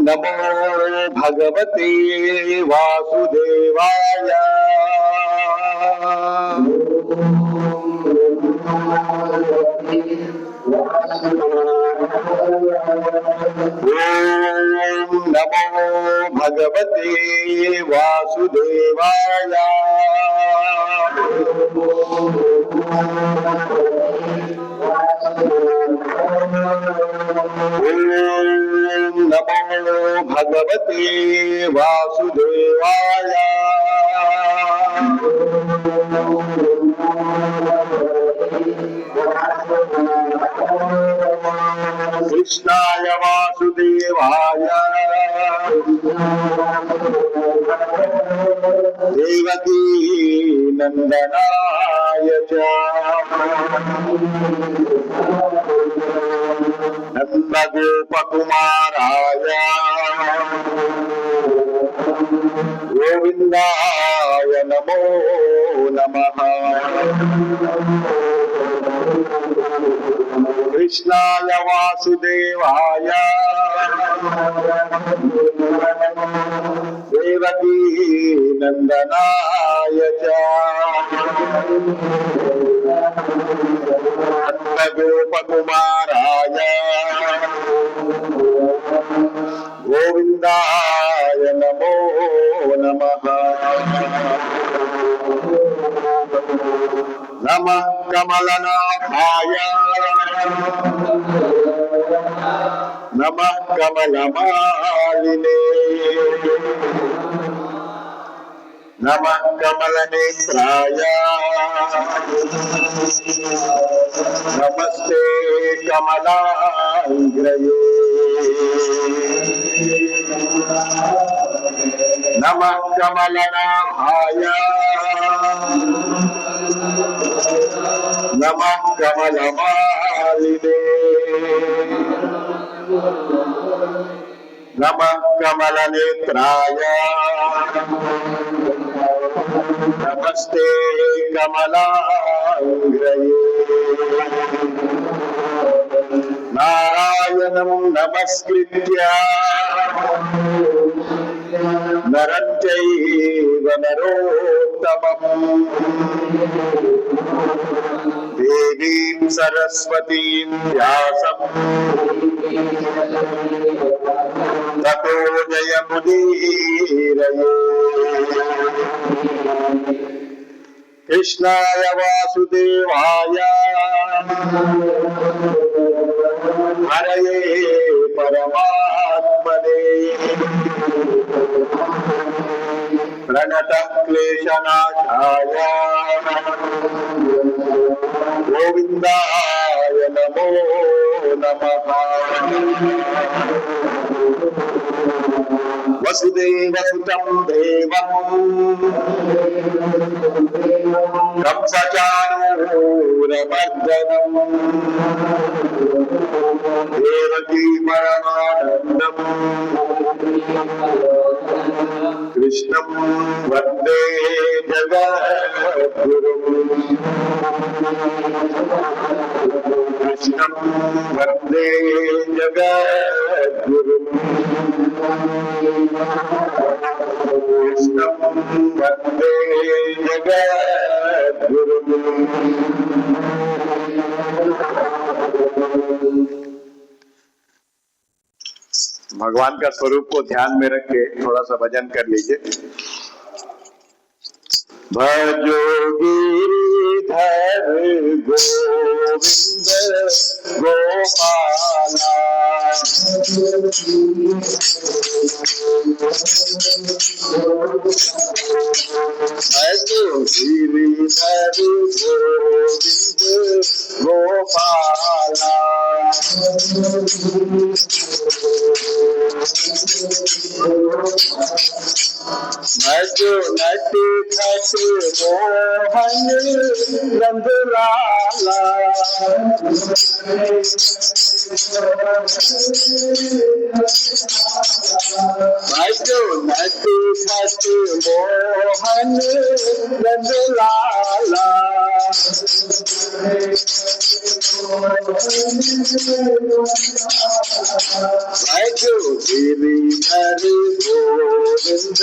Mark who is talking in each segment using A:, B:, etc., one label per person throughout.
A: नमो भगवते वासुदेवाय। ओम नमो भगवते वासुदेवाय। ओम नमो भगवते वासुदेवाय। कृष्णाय वासुदेवाय देवकी नंदनाय च नंदगोपकुमाराय गोविंदाय नमो नमः। कृष्णाय वासुदेवाय देवकी नंदनाय च नंदगोपकुमाराय गोविंदाय नमो नमः। नमः कमलनाभाय नमः कमलमालिने नमः कमलनेत्राय नमस्ते कमलांग्रये नमः कमलनाभाय नमः कमलमालिने नमः कमलनेत्राय नमस्ते कमलांग्रये नारायणं नमस्कृत्य नरं चैव नरोत्तमम् देवीं सरस्वतीं व्यासं ततो जयमुदीरये। कृष्णाय वासुदेवाय हरये परमात्मने प्रणतः क्लेशनाशाय गोविंदाय नमो नमः। वसुदेवसुतं देवं कंसचाणूरमर्दनं देवकी परमानन्दं कृष्णं वन्दे जगद्गुरुम्। कृष्णं वन्दे जगद्गुरुम्। कृष्णं वन्दे जगद्गुरुम्। भगवान का स्वरूप को ध्यान में रख के थोड़ा सा भजन कर लीजिए। भजो गिरिधर गोविंद गोपाला भजो गिरिधर गोविंद गोपाला भजो नट खट मोहन नंदलाला भजो नट खट मोहन नंदलाला मैं जो गिरिधर गोविंद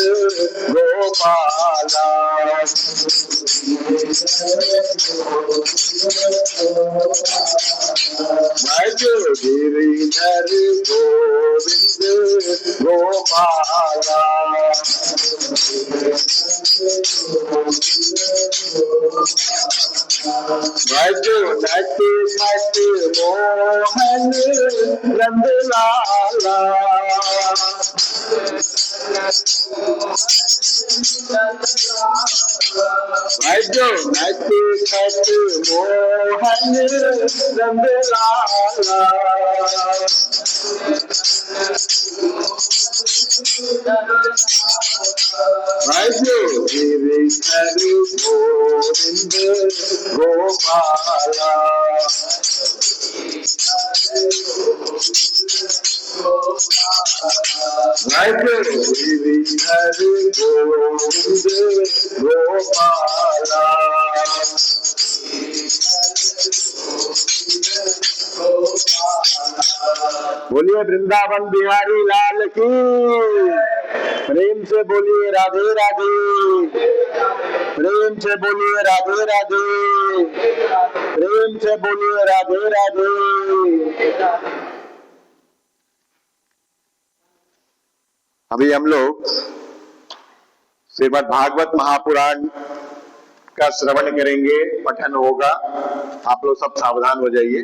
A: गोपाला, मैं जो गिरिधर गोविंद गोपाला, मैं जो नट खट मोहन नंद लाला, मैं जो नट खट मोहन नंद लाला, मैं जो गिरिधर गोविंद गोपाला, मैं जो गिरिधर गोविंद गोपाला। बोलिए वृंदावन बिहारी लाल की, प्रेम से बोलिए राधे राधे, प्रेम से बोलिए राधे राधे, प्रेम से बोलिए राधे राधे। अभी हम लोग श्रीमद् भागवत महापुराण का श्रवण करेंगे, पठन होगा। आप लोग सब सावधान हो जाइए।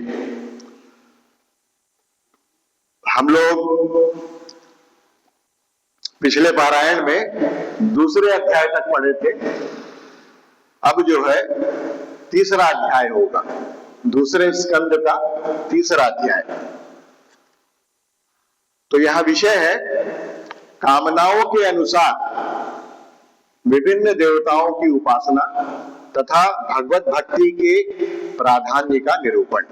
A: हम लोग पिछले पारायण में दूसरे अध्याय तक पढ़े थे। अब जो है तीसरा अध्याय होगा, दूसरे स्कंद का तीसरा अध्याय। तो यह विषय है कामनाओं के अनुसार विभिन्न देवताओं की उपासना तथा भगवत भक्ति के प्राधान्य का निरूपण,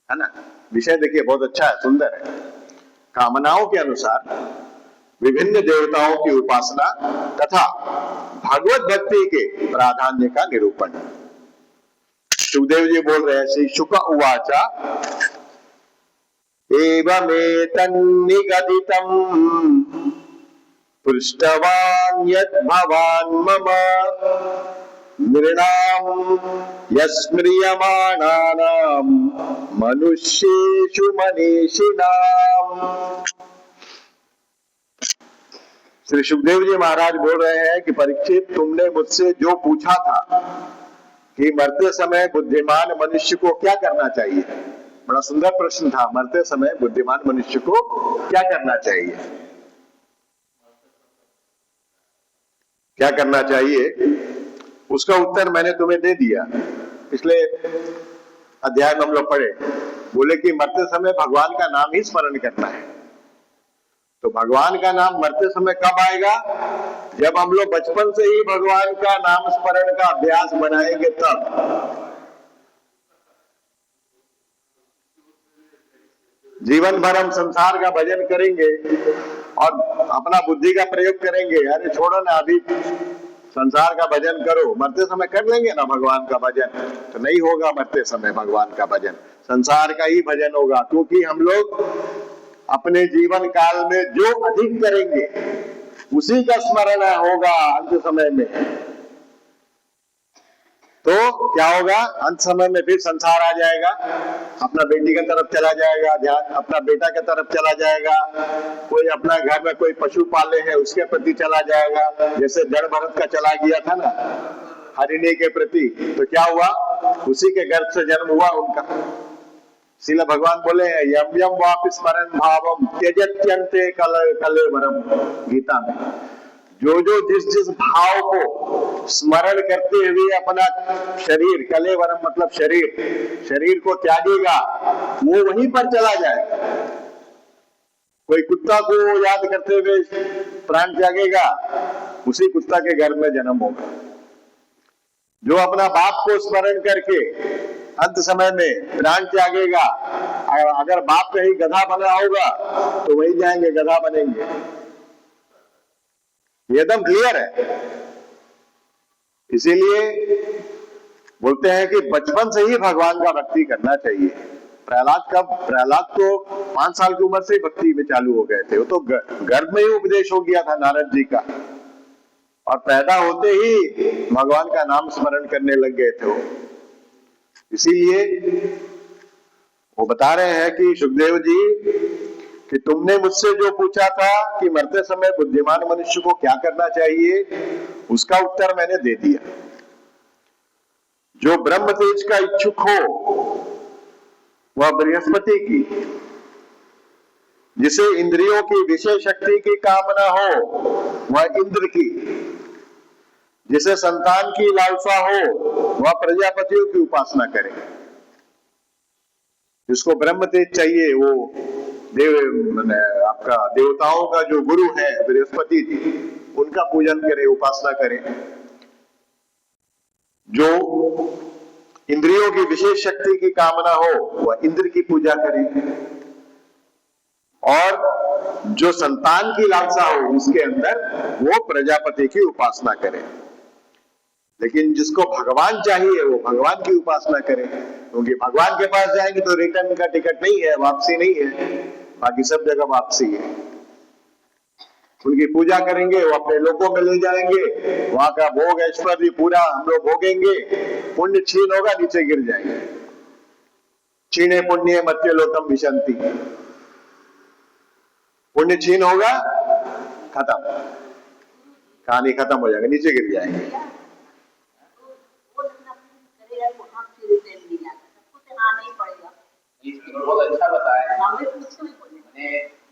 A: है ना। विषय देखिए बहुत अच्छा है, सुंदर है। कामनाओं के अनुसार विभिन्न देवताओं की उपासना तथा भगवत भक्ति के प्राधान्य का निरूपण। सुखदेव जी बोल रहे हैं, श्री शुक उवाचा एवमेतन्निगदितम् पृष्टवान् यत् भवान् मम नृणां यस्म्रियमाणानां मनुष्येषु मनीषिणाम्। श्री सुखदेव जी महाराज बोल रहे हैं कि परीक्षित, तुमने मुझसे जो पूछा था कि मरते समय बुद्धिमान मनुष्य को क्या करना चाहिए, बड़ा सुंदर प्रश्न था। मरते समय बुद्धिमान मनुष्य को क्या करना चाहिए, क्या करना चाहिए, उसका उत्तर मैंने तुम्हें दे दिया। पिछले अध्याय में हम लोग पढ़े, बोले कि मरते समय भगवान का नाम ही स्मरण करना है। तो भगवान का नाम मरते समय कब आएगा? जब हम लोग बचपन से ही भगवान का नाम स्मरण का अभ्यास बनाएंगे तब। जीवन भर हम संसार का भजन करेंगे और अपना बुद्धि का प्रयोग करेंगे, अरे छोड़ो ना, अभी संसार का भजन करो, मरते समय कर लेंगे ना भगवान का भजन। तो नहीं होगा मरते समय भगवान का भजन, संसार का ही भजन होगा। क्योंकि हम लोग अपने जीवन काल में जो अधिक करेंगे उसी का स्मरण होगा अंत समय में। तो क्या होगा? अंत समय में फिर संसार आ जाएगा, अपना बेटी की तरफ चला जाएगा ध्यान, अपना बेटा की तरफ चला जाएगा, कोई अपना घर में कोई पशु पाले हैं उसके प्रति चला जाएगा, जैसे जड़ भरत का चला गया था ना हरिणी के प्रति। तो क्या हुआ? उसी के गर्भ से जन्म हुआ उनका। इसलिए भगवान बोले हैं, यम यम वापि स्मरण भावम त्यजत्यन्ते कलेवरम, गीता में। जो जो जिस जिस भाव को स्मरण करते हुए अपना शरीर, कलेवरम मतलब शरीर, शरीर को त्यागेगा वो वहीं पर चला जाएगा। कोई कुत्ता को याद करते हुए प्राण त्यागेगा, उसी कुत्ता के घर में जन्म होगा। जो अपना बाप को स्मरण करके अंत समय में प्राण त्यागेगा, अगर बाप कहीं गधा बना होगा तो वहीं जाएंगे, गधा बनेंगे। ये एकदम क्लियर है। इसीलिए बोलते हैं कि बचपन से ही भगवान का भक्ति करना चाहिए, प्रहलाद तो 5 साल की उम्र से ही भक्ति में चालू हो गए थे। वो तो गर्भ में ही उपदेश हो गया था नारद जी का, और पैदा होते ही भगवान का नाम स्मरण करने लग गए थे वो। इसीलिए वो बता रहे हैं कि सुखदेव जी कि तुमने मुझसे जो पूछा था कि मरते समय बुद्धिमान मनुष्य को क्या करना चाहिए, उसका उत्तर मैंने दे दिया। जो ब्रह्म तेज का इच्छुक हो वह बृहस्पति की, जिसे इंद्रियों की विषय शक्ति की कामना हो वह इंद्र की, जिसे संतान की लालसा हो वह प्रजापतियों की उपासना करे। जिसको ब्रह्म तेज चाहिए वो आपका देवताओं का जो गुरु है बृहस्पति जी, उनका पूजन करे, उपासना करे। जो इंद्रियों की विशेष शक्ति की कामना हो वह इंद्र की पूजा करे, और जो संतान की लालसा हो उसके अंदर वो प्रजापति की उपासना करे। लेकिन जिसको भगवान चाहिए वो भगवान की उपासना करे, क्योंकि भगवान के पास जाएंगे तो रिटर्न का टिकट नहीं है, वापसी नहीं है, बाकी सब जगह वापसी है। उनकी पूजा करेंगे, वो अपने लोकों में ले जाएंगे, वहां का भोग ऐश्वर्य पूरा हम लोग भोगेंगे, पुण्य छीन होगा, नीचे गिर जाएंगे। छीने पुण्य मत्य लोकम विशंति, पुण्य छीन होगा, खत्म, कहानी खत्म हो जाएगा, नीचे गिर जाएंगे।
B: बहुत अच्छा बताया,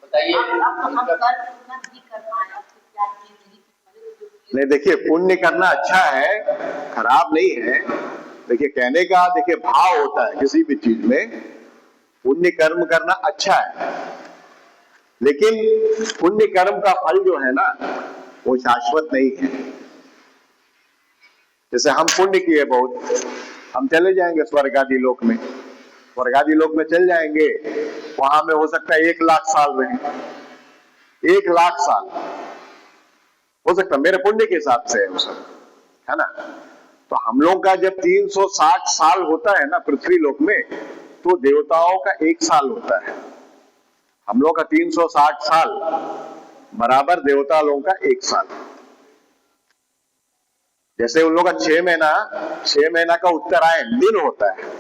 B: बताइए।
A: नहीं देखिए, पुण्य करना अच्छा है, खराब नहीं है। देखिए कहने का देखिए भाव होता है किसी भी चीज में, पुण्य कर्म करना अच्छा है, लेकिन पुण्य कर्म का फल जो है ना वो शाश्वत नहीं है। जैसे हम पुण्य किए बहुत, हम चले जाएंगे स्वर्ग आदि लोक में, स्वर्ग आदि लोक में चल जाएंगे, वहां में हो सकता है 1 लाख साल रहे, 1 लाख साल हो सकता है, मेरे पुण्य के हिसाब से है वो सब, है ना। तो हम लोग का जब 360 साल होता है ना पृथ्वी लोक में, तो देवताओं का 1 साल होता है। हम लोग का 360 साल बराबर देवता लोगों का 1 साल। जैसे उन लोग का 6 महीना का उत्तरायण दिन होता है,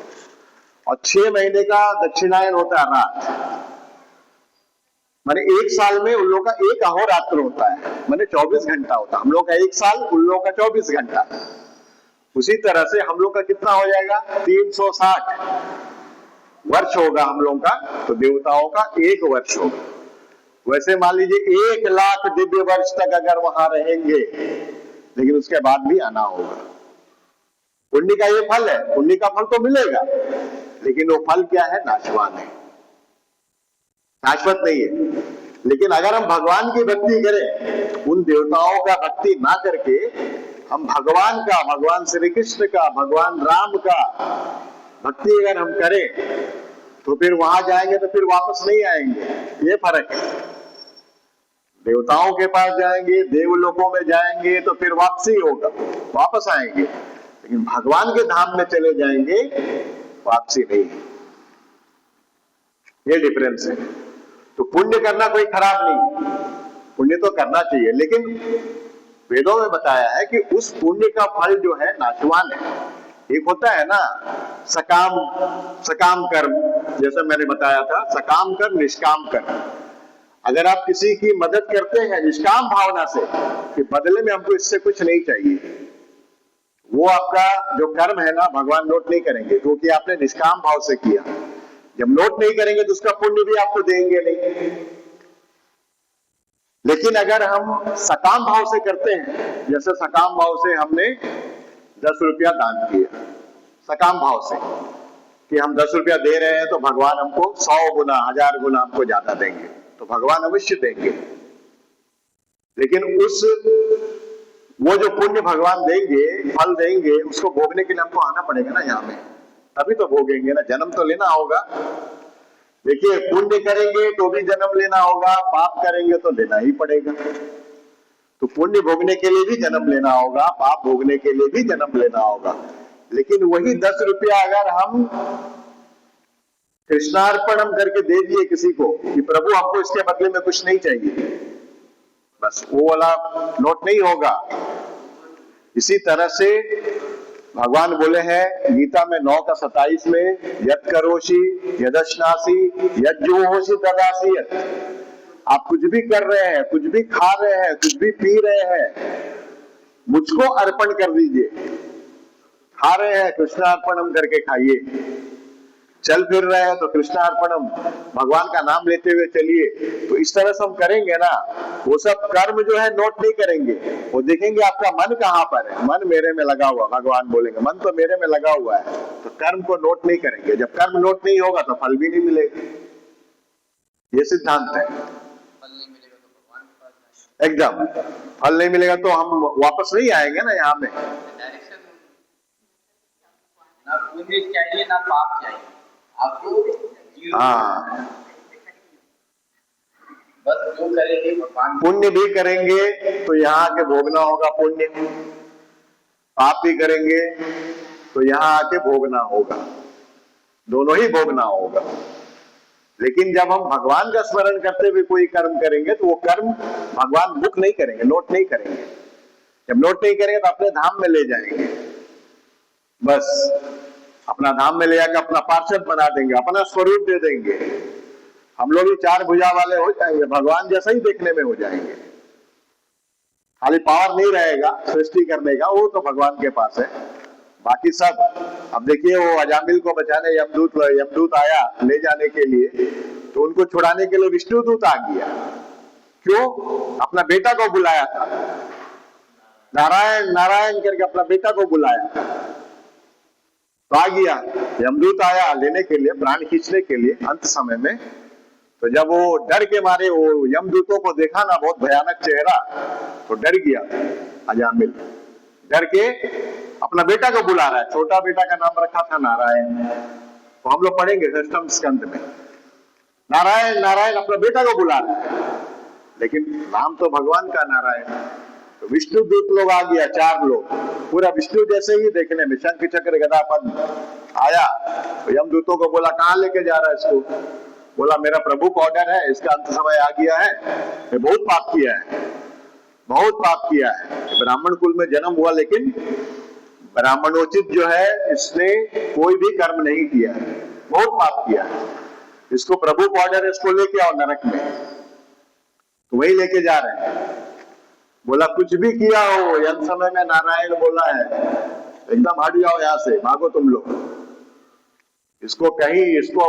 A: और 6 महीने का दक्षिणायन होता है रात। माने 1 साल में उन लोग का 1 अहोरात्र होता है, माने 24 घंटा होता है। हम लोग का 1 साल, उन लोग का 24 घंटा। उसी तरह से हम लोग का कितना हो जाएगा, 360 वर्ष होगा हम लोग का, तो देवताओं का 1 वर्ष होगा। वैसे मान लीजिए 1 लाख दिव्य वर्ष तक अगर वहां रहेंगे, लेकिन उसके बाद भी आना होगा। पुण्य का ये फल है, पुण्य का फल तो मिलेगा, लेकिन वो फल क्या है, नाशवान है, शाश्वत नहीं है। लेकिन अगर हम भगवान की भक्ति करें, उन देवताओं का भक्ति ना करके हम भगवान का, भगवान श्री कृष्ण का, भगवान राम का भक्ति अगर हम करें, तो फिर वहां जाएंगे तो फिर वापस नहीं आएंगे। ये फर्क है। देवताओं के पास जाएंगे, देवलोकों में जाएंगे तो फिर वापसी होगा, वापस आएंगे, लेकिन भगवान के धाम में चले जाएंगे, वापसी नहीं है। ये डिफरेंस है। तो पुण्य करना कोई खराब नहीं, पुण्य तो करना चाहिए, लेकिन वेदों में बताया है कि उस पुण्य का फल जो है नाशवान है। एक होता है ना सकाम कर्म, जैसे मैंने बताया था, सकाम कर्म, निष्काम कर्म। अगर आप किसी की मदद करते हैं निष्काम भावना से कि बदले में हमको इससे कुछ नहीं चाहिए, वो आपका जो कर्म है ना भगवान नोट नहीं करेंगे, क्योंकि आपने निष्काम भाव से किया। जब नोट नहीं करेंगे तो उसका पुण्य भी आपको देंगे नहीं। लेकिन अगर हम सकाम भाव से करते हैं, जैसे सकाम भाव से हमने 10 रुपया दान किया, सकाम भाव से कि हम 10 रुपया दे रहे हैं तो भगवान हमको 100 गुना 1000 गुना हमको ज्यादा देंगे, तो भगवान अवश्य देंगे। लेकिन वो जो पुण्य भगवान देंगे, फल देंगे, उसको भोगने के लिए हमको आना पड़ेगा ना यहाँ में, तभी तो भोगेंगे ना, जन्म तो लेना होगा। देखिए पुण्य करेंगे तो भी जन्म लेना होगा, पाप करेंगे तो लेना ही पड़ेगा। तो पुण्य भोगने के लिए भी जन्म लेना होगा, पाप भोगने के लिए भी जन्म लेना होगा। लेकिन वही 10 रुपया अगर हम कृष्णार्पणम करके दे दिए किसी को कि प्रभु हमको इसके बदले में कुछ नहीं चाहिए, बस वो वाला नोट नहीं होगा। इसी तरह से भगवान बोले हैं गीता में 9:27 में, यत् करोषि यदश्नासि यज्जुहोषि तदासि यत्। आप कुछ भी कर रहे हैं, कुछ भी खा रहे हैं, कुछ भी पी रहे हैं, मुझको अर्पण कर दीजिए। खा रहे हैं कृष्णार्पणम करके खाइए, चल फिर रहे हैं तो कृष्णार्पणम भगवान का नाम लेते हुए चलिए। तो इस तरह से हम करेंगे ना, वो सब कर्म जो है नोट नहीं करेंगे, वो देखेंगे आपका मन कहां पर है। मन मेरे में लगा हुआ, भगवान बोलेंगे मन तो मेरे में लगा हुआ है, तो कर्म को नोट नहीं करेंगे। जब कर्म नोट नहीं होगा तो फल भी नहीं मिलेगा, ये सिद्धांत है। एकदम फल नहीं मिलेगा तो हम वापस नहीं आएंगे ना यहाँ में।
B: ना पुण्य चाहिए ना पाप चाहिए आपको।
A: हाँ,
B: बस जो करेंगे भगवान।
A: पुण्य भी करेंगे तो यहाँ आके भोगना होगा पुण्य, पाप भी करेंगे तो यहाँ आके भोगना होगा, दोनों ही भोगना होगा। लेकिन जब हम भगवान का स्मरण करते हुए कोई कर्म करेंगे तो वो कर्म भगवान बुक नहीं करेंगे, नोट नहीं करेंगे। जब नोट नहीं करेंगे तो अपने धाम में ले जाएंगे, बस अपना धाम में ले जाकर अपना पार्षद बना देंगे, अपना स्वरूप दे देंगे। हम लोग ही 4 भुजा वाले हो जाएंगे, भगवान जैसा ही देखने में हो जाएंगे। खाली पावर नहीं रहेगा सृष्टि करने का, वो तो भगवान के पास है, बाकी सब। अब देखिए वो अजामिल को बचाने यमदूत आया ले जाने के लिए, तो उनको छुड़ाने के लिए विष्णुदूत आ गया। क्यों? अपना बेटा को बुलाया था, नारायण नारायण करके अपना बेटा को बुलाया, तो आ गया। यमदूत आया लेने के लिए, प्राण खींचने के लिए अंत समय में। तो जब वो डर के मारे वो यमदूतों को देखा ना, बहुत भयानक चेहरा, तो डर गया अजामिल। डर के अपना बेटा को बुला रहा है, छोटा बेटा का नाम रखा था नारायण। तो हम लोग पढ़ेंगे 6वें स्कंद में, नारायण नारायण अपना बेटा को बुला रहा है, लेकिन नाम तो भगवान का नारायण। तो विष्णु दूत लोग आ गया, 4 लोग, पूरा विष्णु जैसे ही देखने में, शंख चक्र गदा पद्म आया। तो यमदूतों को बोला कहां लेके जा रहा है इसको? बोला मेरा प्रभु का ऑर्डर है, इसका अंत समय आ गया है, मैं बहुत पाप किया है, बहुत पाप किया है। ब्राह्मण कुल में जन्म हुआ, लेकिन ब्राह्मणोचित जो है इसने कोई भी कर्म नहीं किया है, बहुत पाप किया है। इसको प्रभु का ऑर्डर है, इसको लेके आओ नरक में। तो वही लेके जा रहे हैं। बोला कुछ भी किया हो, अंत समय में नारायण बोला है, एकदम हट जाओ यहां से, भागो तुम लोग। इसको कहीं, इसको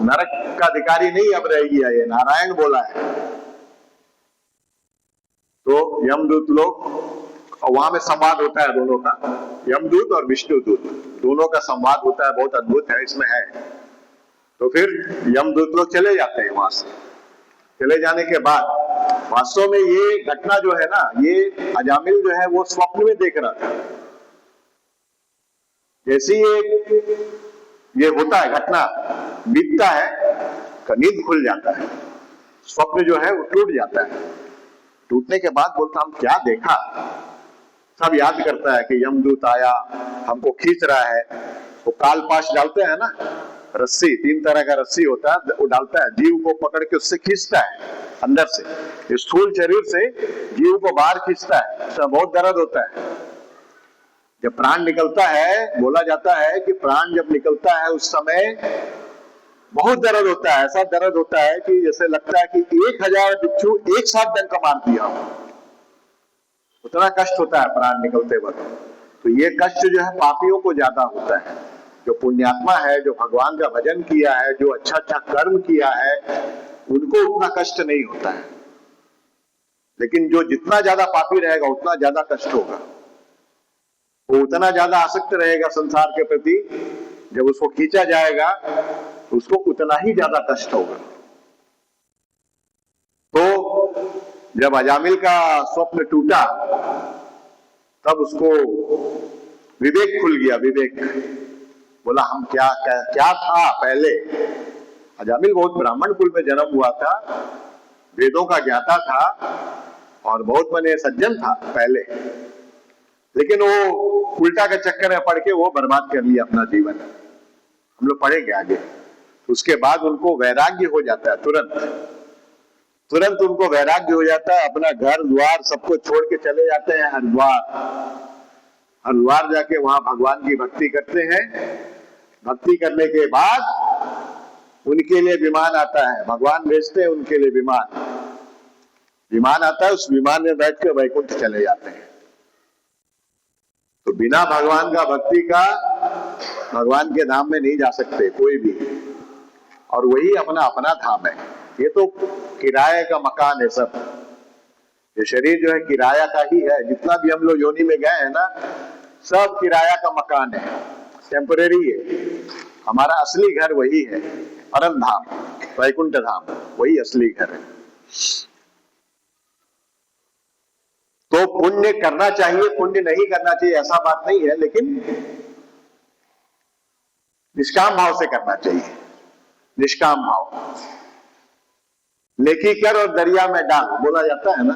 A: नरक का अधिकारी नहीं अब रह गया, ये नारायण बोला है। तो यमदूत लोग, और वहां में संवाद होता है दोनों का, यमदूत और विष्णुदूत दोनों का संवाद होता है, बहुत अद्भुत है इसमें है। तो फिर यमदूत लोग चले जाते हैं वहां से। चले जाने के बाद वास्तव में ये घटना जो है ना, ये अजामिल जो है वो स्वप्न में देख रहा था। जैसे ये होता है, घटना बीतता है, नींद खुल जाता है, स्वप्न जो है वो टूट जाता है। टूटने के बाद बोलता हम क्या देखा, सब याद करता है कि यमदूत आया, हमको खींच रहा है। वो काल पाश डालते हैं ना, रस्सी, 3 तरह का रस्सी होता है, वो डालता है, जीव को पकड़ के उससे खींचता है अंदर से, स्थूल शरीर से जीव को बाहर खींचता है, उसमें बहुत दर्द होता है। जब प्राण निकलता है, बोला जाता है कि प्राण जब निकलता है उस समय बहुत दर्द होता है, ऐसा दर्द होता है कि जैसे लगता है कि 1000 बिच्छू एक साथ डंक मार दिया हो, उतना कष्ट होता है प्राण निकलते वक्त। तो ये कष्ट जो है पापियों को ज्यादा होता है। जो पुण्यात्मा है, जो भगवान का भजन किया है, जो अच्छा अच्छा कर्म किया है, उनको उतना कष्ट नहीं होता है। लेकिन जो जितना ज्यादा पापी रहेगा उतना ज्यादा कष्ट होगा, वो उतना ज्यादा आसक्त रहेगा संसार के प्रति, जब उसको खींचा जाएगा तो उसको उतना ही ज्यादा कष्ट होगा। तो जब अजामिल का स्वप्न टूटा तब उसको विवेक खुल गया, विवेक। बोला हम क्या था पहले। अजामिल बहुत ब्राह्मण कुल में जन्म हुआ था, वेदों का ज्ञाता था और बहुत बने सज्जन था पहले, लेकिन वो उल्टा के चक्कर में पड़ के वो बर्बाद कर लिया अपना जीवन। हम लोग पढ़ेंगे आगे। उसके बाद उनको वैराग्य हो जाता है, तुरंत उनको वैराग्य हो जाता है, अपना घर द्वार सबको छोड़ के चले जाते हैं हरिद्वार जाके वहां भगवान की भक्ति करते हैं। भक्ति करने के बाद उनके लिए विमान आता है, भगवान भेजते हैं उनके लिए विमान आता है, उस विमान में बैठ के वैकुंठ चले जाते हैं। तो बिना भगवान का भक्ति का भगवान के धाम में नहीं जा सकते कोई भी, और वही अपना अपना धाम है। ये तो किराए का मकान है सब, ये शरीर जो है किराया का ही है। जितना भी हम लोग योनि में गए हैं ना, सब किराया का मकान है, टेम्परेरी है। हमारा असली घर वही है, परम धाम, वैकुंठ धाम, वही असली घर है। तो पुण्य करना चाहिए, पुण्य नहीं करना चाहिए ऐसा बात नहीं है, लेकिन निष्काम भाव से करना चाहिए। निष्काम भाव, नेकी कर और दरिया में डाल, बोला जाता है ना।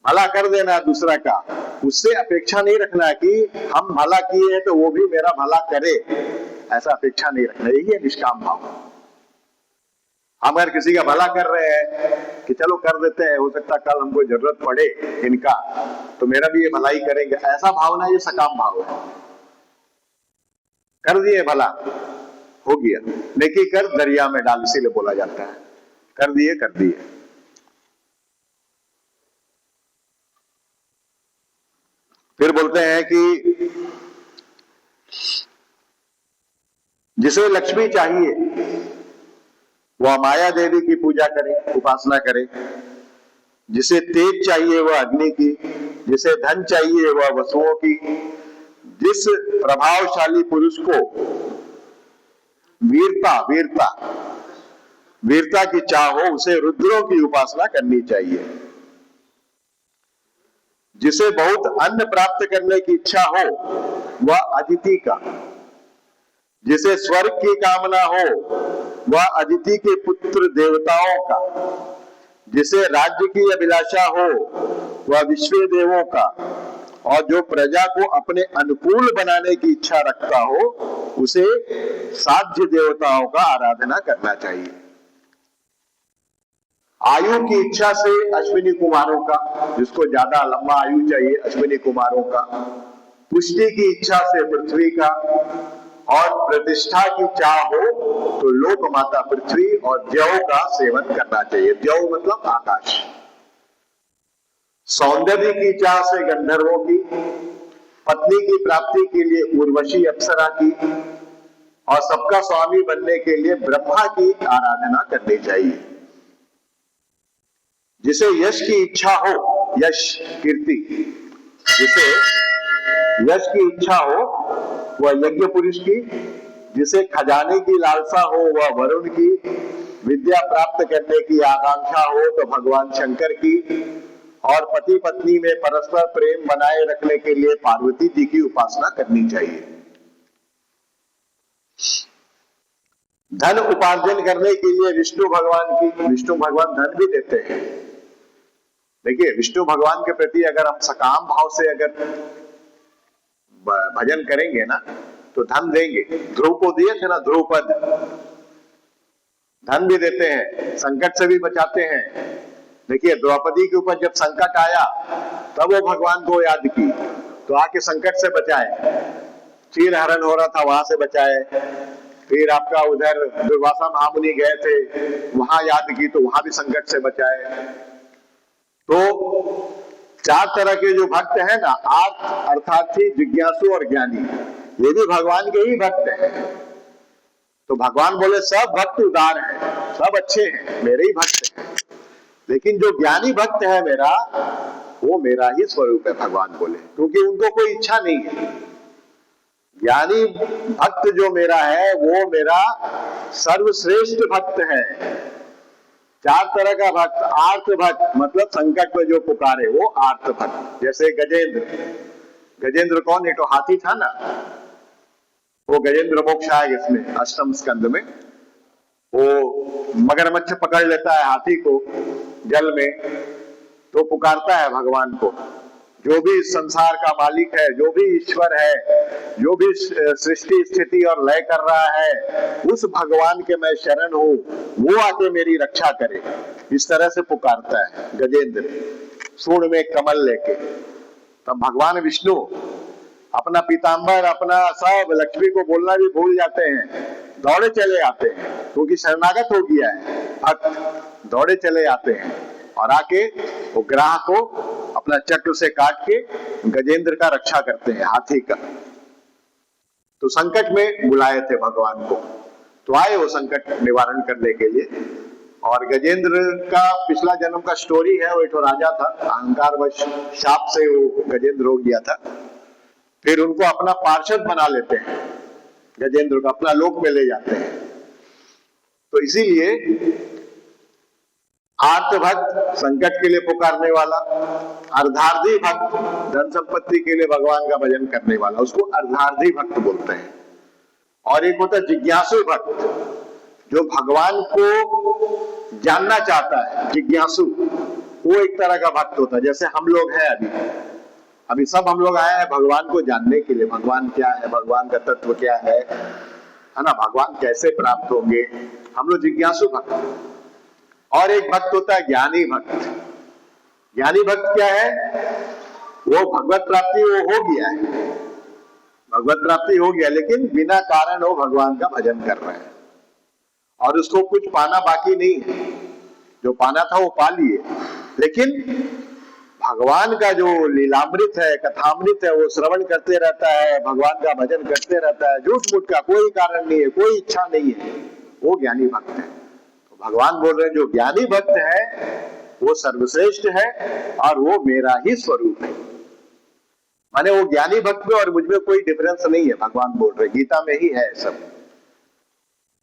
A: भला कर देना दूसरा का, उससे अपेक्षा नहीं रखना कि हम भला किए हैं तो वो भी मेरा भला करे, ऐसा अपेक्षा नहीं रखना। यही है निष्काम भाव। हम अगर किसी का भला कर रहे हैं कि चलो कर देते हैं, हो सकता कल हमको जरूरत पड़े इनका, तो मेरा भी ये भलाई करेंगे, ऐसा भावना ये सकाम भाव है। कर दिए भला, हो गया। नेकी कर दरिया में डाल, इसीलिए बोला जाता है, कर दिए कर दिए। फिर बोलते हैं कि जिसे लक्ष्मी चाहिए वह माया देवी की पूजा करे, उपासना करे। जिसे तेज चाहिए वह अग्नि की, जिसे धन चाहिए वह वसुओं की। जिस प्रभावशाली पुरुष को वीरता की चाह हो, उसे रुद्रों की उपासना करनी चाहिए। जिसे बहुत अन्न प्राप्त करने की इच्छा हो वह अदिति का, जिसे स्वर्ग की कामना हो वह अदिति के पुत्र देवताओं का, जिसे राज्य की अभिलाषा हो वह विश्व देवों का, और जो प्रजा को अपने अनुकूल बनाने की इच्छा रखता हो उसे साध्य देवताओं का आराधना करना चाहिए। आयु की इच्छा से अश्विनी कुमारों का, जिसको ज्यादा लंबा आयु चाहिए अश्विनी कुमारों का। पुष्टि की इच्छा से पृथ्वी का, और प्रतिष्ठा की चाह हो तो लोक माता पृथ्वी और द्यौ का सेवन करना चाहिए। द्यौ मतलब आकाश। सौंदर्य की चाह से गंधर्वों की, पत्नी की प्राप्ति के लिए उर्वशी अप्सरा की, और सबका स्वामी बनने के लिए ब्रह्मा की आराधना करनी चाहिए। जिसे यश की इच्छा हो, यश कीर्ति, जिसे यश की इच्छा हो वह यज्ञ पुरुष की, जिसे खजाने की लालसा हो वह वरुण की, विद्या प्राप्त करने की आकांक्षा हो तो भगवान शंकर की, और पति पत्नी में परस्पर प्रेम बनाए रखने के लिए पार्वती जी की उपासना करनी चाहिए। धन उपार्जन करने के लिए विष्णु भगवान धन भी देते हैं। देखिए, विष्णु भगवान के प्रति अगर हम सकाम भाव से अगर भजन करेंगे ना तो धन देंगे। ध्रुव को दिए थे ना, ध्रुवपद, धन भी देते हैं, संकट से भी बचाते हैं। देखिए, द्रौपदी के ऊपर जब संकट आया तब वो भगवान को याद की तो आके संकट से बचाए। चीर हरण हो रहा था, वहां से बचाए। फिर आपका उधर दुर्वासा महामुनि गए थे, वहां याद की तो वहां भी संकट से बचाए। तो चार तरह के जो भक्त हैं ना, आर्थ, अर्थार्थी, जिज्ञासु और ज्ञानी, ये भी भगवान के ही भक्त हैं। तो भगवान बोले सब भक्त उदार हैं, सब अच्छे हैं, मेरे ही भक्त हैं। लेकिन जो ज्ञानी भक्त है मेरा, वो मेरा ही स्वरूप है, भगवान बोले, क्योंकि उनको कोई इच्छा नहीं है। ज्ञानी भक्त जो मेरा है वो मेरा सर्वश्रेष्ठ भक्त है। चार तरह का भक्त, आर्त भक्त मतलब संकट में जो पुकारे वो आर्त भक्त। जैसे गजेंद्र कौन है? तो हाथी था ना, वो गजेंद्र मोक्ष आएगा इसमें अष्टम स्कंद में। वो मगरमच्छ पकड़ लेता है हाथी को जल में, तो पुकारता है भगवान को, जो भी इस संसार का मालिक है, जो भी ईश्वर है, जो भी सृष्टि स्थिति और लय कर रहा है, उस भगवान के मैं शरण हूं, वो आके मेरी रक्षा करे। इस तरह से पुकारता है गजेंद्र सूंड में कमल लेके। तब भगवान विष्णु अपना पीताम्बर, अपना सब, लक्ष्मी को बोलना भी भूल जाते हैं, दौड़े चले आते हैं, क्योंकि शरणागत हो गया है भक्त। दौड़े चले आते हैं और आके वो ग्राह को अपना चक्र से काट के गजेंद्र का रक्षा करते हैं, हाथी का। तो संकट में बुलाए थे भगवान को, तो आए वो संकट निवारण करने के लिए। और गजेंद्र का पिछला जन्म का स्टोरी है, वो एक राजा था, अहंकारवश शाप से वो गजेंद्र हो गया था। फिर उनको अपना पार्षद बना लेते हैं, गजेंद्र को अपना लोक में ले जाते हैं। तो इसीलिए आर्त भक्त संकट के लिए पुकारने वाला, अर्धार्थी भक्त धन संपत्ति के लिए भगवान का भजन करने वाला, उसको अर्धार्थी भक्त बोलते हैं। और एक होता है जिज्ञासु भक्त, जो भगवान को जानना चाहता है, जिज्ञासु, वो एक तरह का भक्त होता है। जैसे हम लोग हैं अभी सब हम लोग आए हैं भगवान को जानने के लिए, भगवान क्या है, भगवान का तत्व क्या है ना, भगवान कैसे प्राप्त होंगे, हम लोग जिज्ञासु भक्त। और एक भक्त होता है ज्ञानी भक्त। ज्ञानी भक्त क्या है, वो भगवत प्राप्ति वो हो गया है, भगवत प्राप्ति हो गया, लेकिन बिना कारण वो भगवान का भजन कर रहे हैं और उसको कुछ पाना बाकी नहीं है, जो पाना था वो पा लिए, लेकिन भगवान का जो लीलामृत है, कथामृत है, वो श्रवण करते रहता है, भगवान का भजन करते रहता है, झूठ मूठ का कोई कारण नहीं है, कोई इच्छा नहीं है, वो ज्ञानी भक्त है। तो भगवान बोल रहे हैं जो ज्ञानी भक्त है वो सर्वश्रेष्ठ है और वो मेरा ही स्वरूप है। माने वो ज्ञानी भक्त में और मुझ में कोई डिफरेंस नहीं है, भगवान बोल रहे, गीता में ही है सब।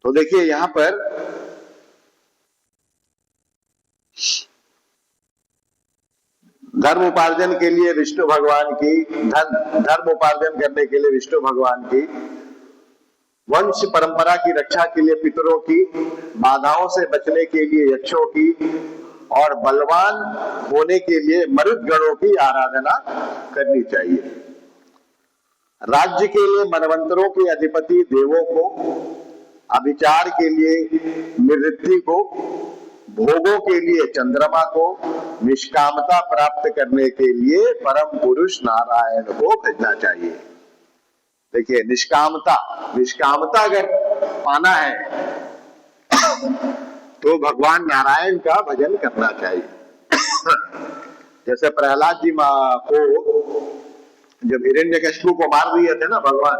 A: तो देखिए यहां पर धर्म उपार्जन के लिए विष्णु भगवान की, धर्म उपार्जन करने के लिए विष्णु भगवान की, वंश परंपरा की रक्षा के लिए पितरों की, बाधाओं से बचने के लिए यक्षों की, और बलवान होने के लिए मरुद गणों की आराधना करनी चाहिए। राज्य के लिए मनवंतरों के अधिपति देवों को, अभिचार के लिए निवृत्ति को, भोगों के लिए चंद्रमा को, निष्कामता प्राप्त करने के लिए परम पुरुष नारायण को भजना चाहिए। देखिए निष्कामता अगर पाना है तो भगवान नारायण का भजन करना चाहिए। जैसे प्रहलाद जी को जब हिरण्यकशिपु को मार दिए थे ना भगवान,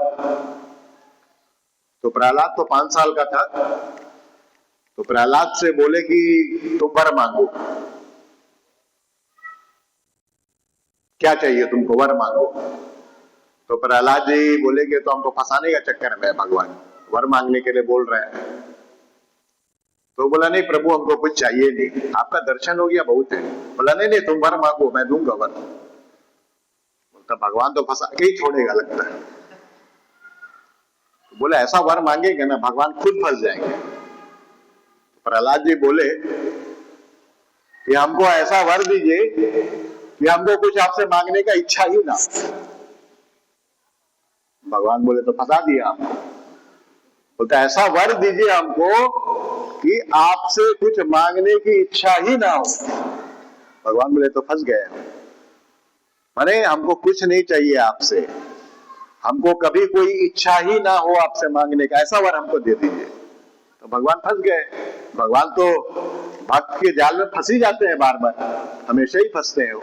A: तो प्रहलाद तो 5 साल का था, तो प्रहलाद से बोले कि तुम वर मांगो, क्या चाहिए तुमको, वर मांगो। तो प्रहलाद जी बोले कि तो हमको फंसाने का चक्कर में भगवान वर मांगने के लिए बोल रहे हैं। तो बोला नहीं प्रभु हमको कुछ चाहिए नहीं, आपका दर्शन हो गया बहुत है। बोला नहीं तुम वर मांगो, मैं दूंगा वर। बोलता भगवान तो फंसा के ही छोड़ेगा लगता है। तो बोले ऐसा वर मांगेंगे ना भगवान खुद फंस जाएंगे। प्रहलाद जी बोले कि हमको ऐसा वर दीजिए कि हमको कुछ आपसे मांगने का इच्छा ही ना। भगवान बोले तो फंसा दिया हमको। बोलता ऐसा वर दीजिए हमको कि आपसे कुछ मांगने की इच्छा ही ना हो। भगवान बोले तो फंस गए। माने हमको कुछ नहीं चाहिए आपसे, हमको कभी कोई इच्छा ही ना हो आपसे मांगने का, ऐसा वर हमको दे दीजिए। तो भगवान फंस गए। भगवान तो भक्त के जाल में फंस ही जाते हैं, बार बार हमेशा ही फंसते हैं। वो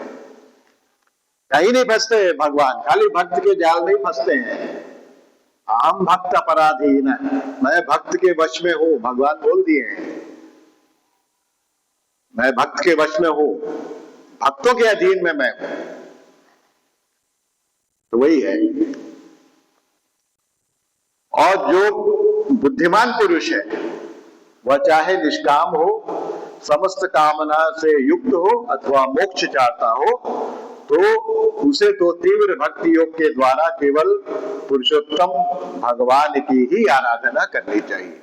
A: कहीं नहीं फंसते भगवान, खाली भक्त के जाल में ही फंसते हैं। हम भक्त अपराधीन, मैं भक्त के वश में हूं, भगवान बोल दिए हैं मैं भक्त के वश में हूं, भक्तों के अधीन में मैं हूं। तो वही है। और जो बुद्धिमान पुरुष है वह चाहे निष्काम हो, समस्त कामना से युक्त हो अथवा मोक्ष चाहता हो, तो उसे तो तीव्र भक्ति योग के द्वारा केवल पुरुषोत्तम भगवान की ही आराधना करनी चाहिए।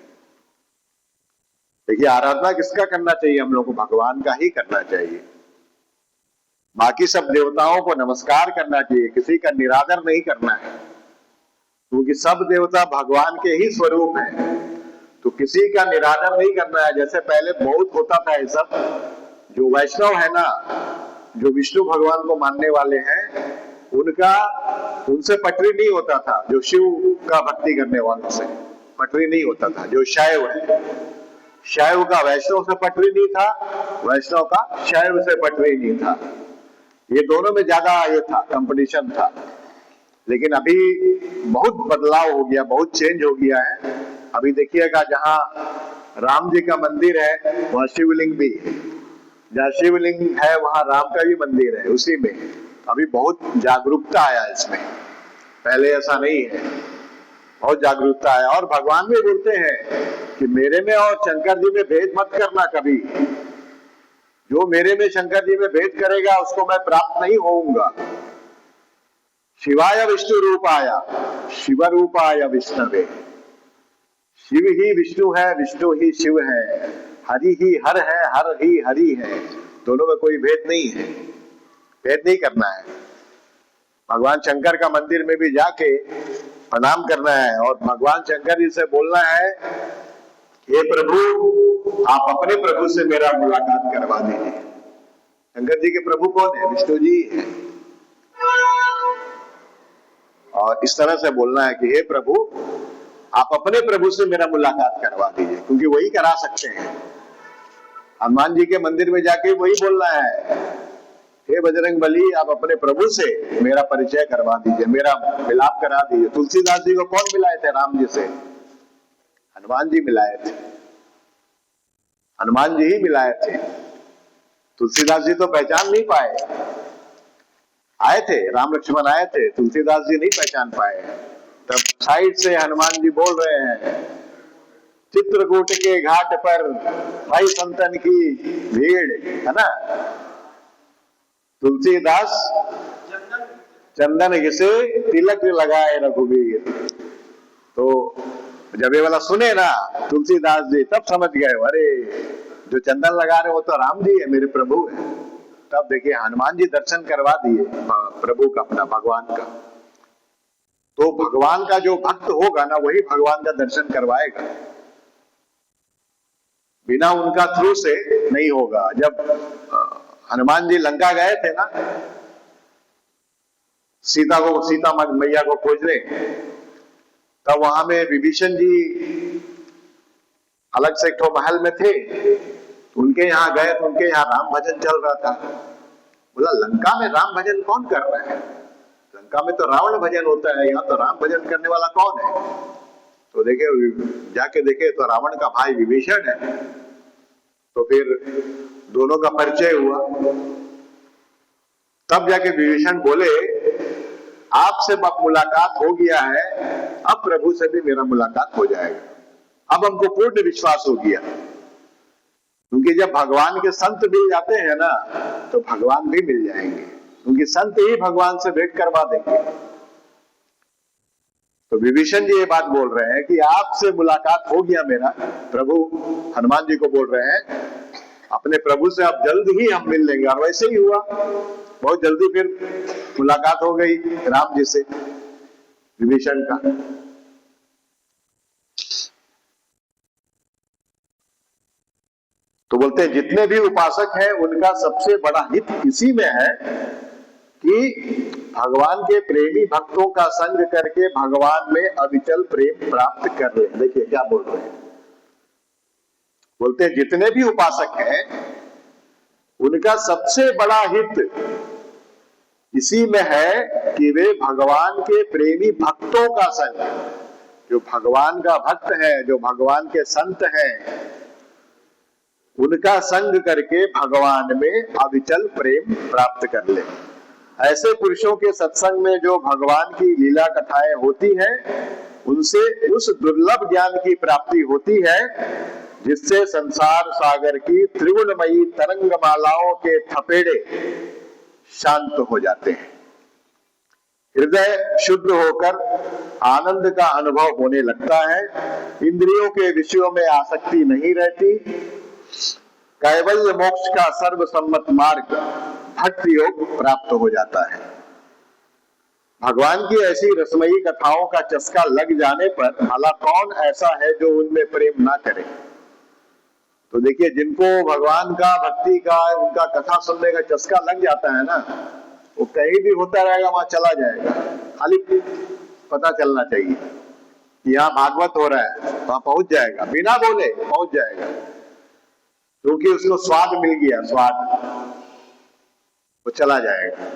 A: देखिए आराधना किसका करना चाहिए, हम लोग को भगवान का ही करना चाहिए। बाकी सब देवताओं को नमस्कार करना चाहिए, किसी का निरादर नहीं करना है, क्योंकि सब देवता भगवान के ही स्वरूप हैं। तो किसी का निरादर नहीं करना है। जैसे पहले बहुत होता था ये सब, जो वैष्णव है ना, जो विष्णु भगवान को मानने वाले हैं, उनसे पटरी नहीं होता था। जो शिव का भक्ति करने वालों से पटरी नहीं होता था। जो शैव है, शैव का वैष्णव से पटरी नहीं था, वैष्णव का शैव से पटरी नहीं था। ये दोनों में ज्यादा ये था, कंपटीशन था। लेकिन अभी बहुत बदलाव हो गया, बहुत चेंज हो गया है। अभी देखिएगा, जहां राम जी का मंदिर है वहां शिवलिंग भी है, जहाँ शिवलिंग है वहां राम का भी मंदिर है। उसी में अभी बहुत जागरूकता आया इसमें, पहले ऐसा नहीं है, बहुत जागरूकता आया। और भगवान भी बोलते हैं कि मेरे में और शंकर जी में भेद मत करना कभी। जो मेरे में शंकर जी में भेद करेगा उसको मैं प्राप्त नहीं होऊंगा। शिवाय विष्णु रूपाय शिव रूपाय विष्णवे। शिव ही विष्णु है, विष्णु ही शिव है, हरि ही हर है, हर ही हरि है। दोनों में कोई भेद नहीं है, भेद नहीं करना है। भगवान शंकर का मंदिर में भी जाके प्रणाम करना है और भगवान शंकर जी से बोलना है, हे प्रभु, आप अपने प्रभु से मेरा मुलाकात करवा दीजिए। शंकर जी के प्रभु कौन है? विष्णु जी है। और इस तरह से बोलना है कि हे प्रभु, आप अपने प्रभु से मेरा मुलाकात करवा दीजिए, क्योंकि वही करा सकते हैं। हनुमान जी के मंदिर में जाके वही बोलना है, हे बजरंगबली, आप अपने प्रभु से मेरा परिचय करवा दीजिए, मेरा मिलाप करा दीजिए। तुलसीदास जी को कौन मिलाए थे राम जी से? हनुमान जी मिलाए थे, हनुमान जी ही मिलाए थे। तुलसीदास जी तो पहचान नहीं पाए, आए थे, राम लक्ष्मण आए थे, तुलसीदास जी नहीं पहचान पाए। तब साइड से हनुमान जी बोल रहे हैं, चित्रकूट के घाट पर भाई संतन की भीड़, है ना। तुलसीदास चंदन घिसे तिलक लगाए रघुवीर। तो जब ये वाला सुने ना तुलसीदास जी, तब समझ गए, अरे जो चंदन लगा रहे वो तो राम जी है, मेरे प्रभु है। तब देखिए हनुमान जी दर्शन करवा दिए प्रभु का, अपना भगवान का। तो भगवान का जो भक्त होगा ना, वही भगवान का दर्शन करवाएगा, बिना उनका थ्रू से नहीं होगा। जब हनुमान जी लंका गए थे ना, सीता मैया को खोजने, तब वहां में विभीषण जी अलग से एक ठो महल में थे। उनके यहाँ गए तो उनके यहाँ राम भजन चल रहा था। बोला, लंका में राम भजन कौन कर रहा है? लंका में तो रावण भजन होता है, यहाँ तो राम भजन करने वाला कौन है? तो देखे, जाके देखे तो रावण का भाई विभीषण है। तो फिर दोनों का परिचय हुआ। तब जाके विभीषण बोले, आपसे मुलाकात हो गया है, अब प्रभु से भी मेरा मुलाकात हो जाएगा। अब हमको पूर्ण विश्वास हो गया, क्योंकि जब भगवान के संत मिल जाते हैं ना, तो भगवान भी मिल जाएंगे, क्योंकि संत ही भगवान से भेंट करवा देंगे। तो विभीषण जी ये बात बोल रहे हैं कि आपसे मुलाकात हो गया मेरा। प्रभु हनुमान जी को बोल रहे हैं, अपने प्रभु से अब जल्द ही हम मिल लेंगे। और वैसे ही हुआ, बहुत जल्दी फिर मुलाकात हो गई राम जी से विभीषण का। तो बोलते हैं जितने भी उपासक हैं उनका सबसे बड़ा हित इसी में है कि भगवान के प्रेमी भक्तों का संग करके भगवान में अविचल प्रेम प्राप्त कर ले। देखिए क्या बोल रहे हैं, बोलते हैं जितने भी उपासक हैं उनका सबसे बड़ा हित इसी में है कि वे भगवान के प्रेमी भक्तों का संग, जो भगवान का भक्त है, जो भगवान के संत हैं, उनका संग करके भगवान में अविचल प्रेम प्राप्त कर ले। ऐसे पुरुषों के सत्संग में जो भगवान की लीला कथाएं होती हैं, उनसे उस दुर्लभ ज्ञान की प्राप्ति होती है जिससे संसार सागर की त्रिगुणमयी तरंग मालाओं के थपेड़े शांत हो जाते हैं। हृदय शुद्ध होकर आनंद का अनुभव होने लगता है। इंद्रियों के विषयों में आसक्ति नहीं रहती। कैवल्य मोक्ष का सर्वसम्मत मार्ग भक्ति योग प्राप्त हो जाता है। भगवान की ऐसी रसमयी कथाओं का चस्का लग जाने पर भला कौन ऐसा है जो उनमें प्रेम ना करे। तो देखिए, जिनको भगवान का, भक्ति का, उनका कथा सुनने का चस्का लग जाता है ना, वो कहीं भी होता रहेगा वहां चला जाएगा। खाली पता चलना चाहिए कि यहाँ भागवत हो रहा है, वहां पहुंच जाएगा, बिना बोले पहुंच जाएगा, क्योंकि उसको स्वाद मिल गया, स्वाद, वो चला जाएगा।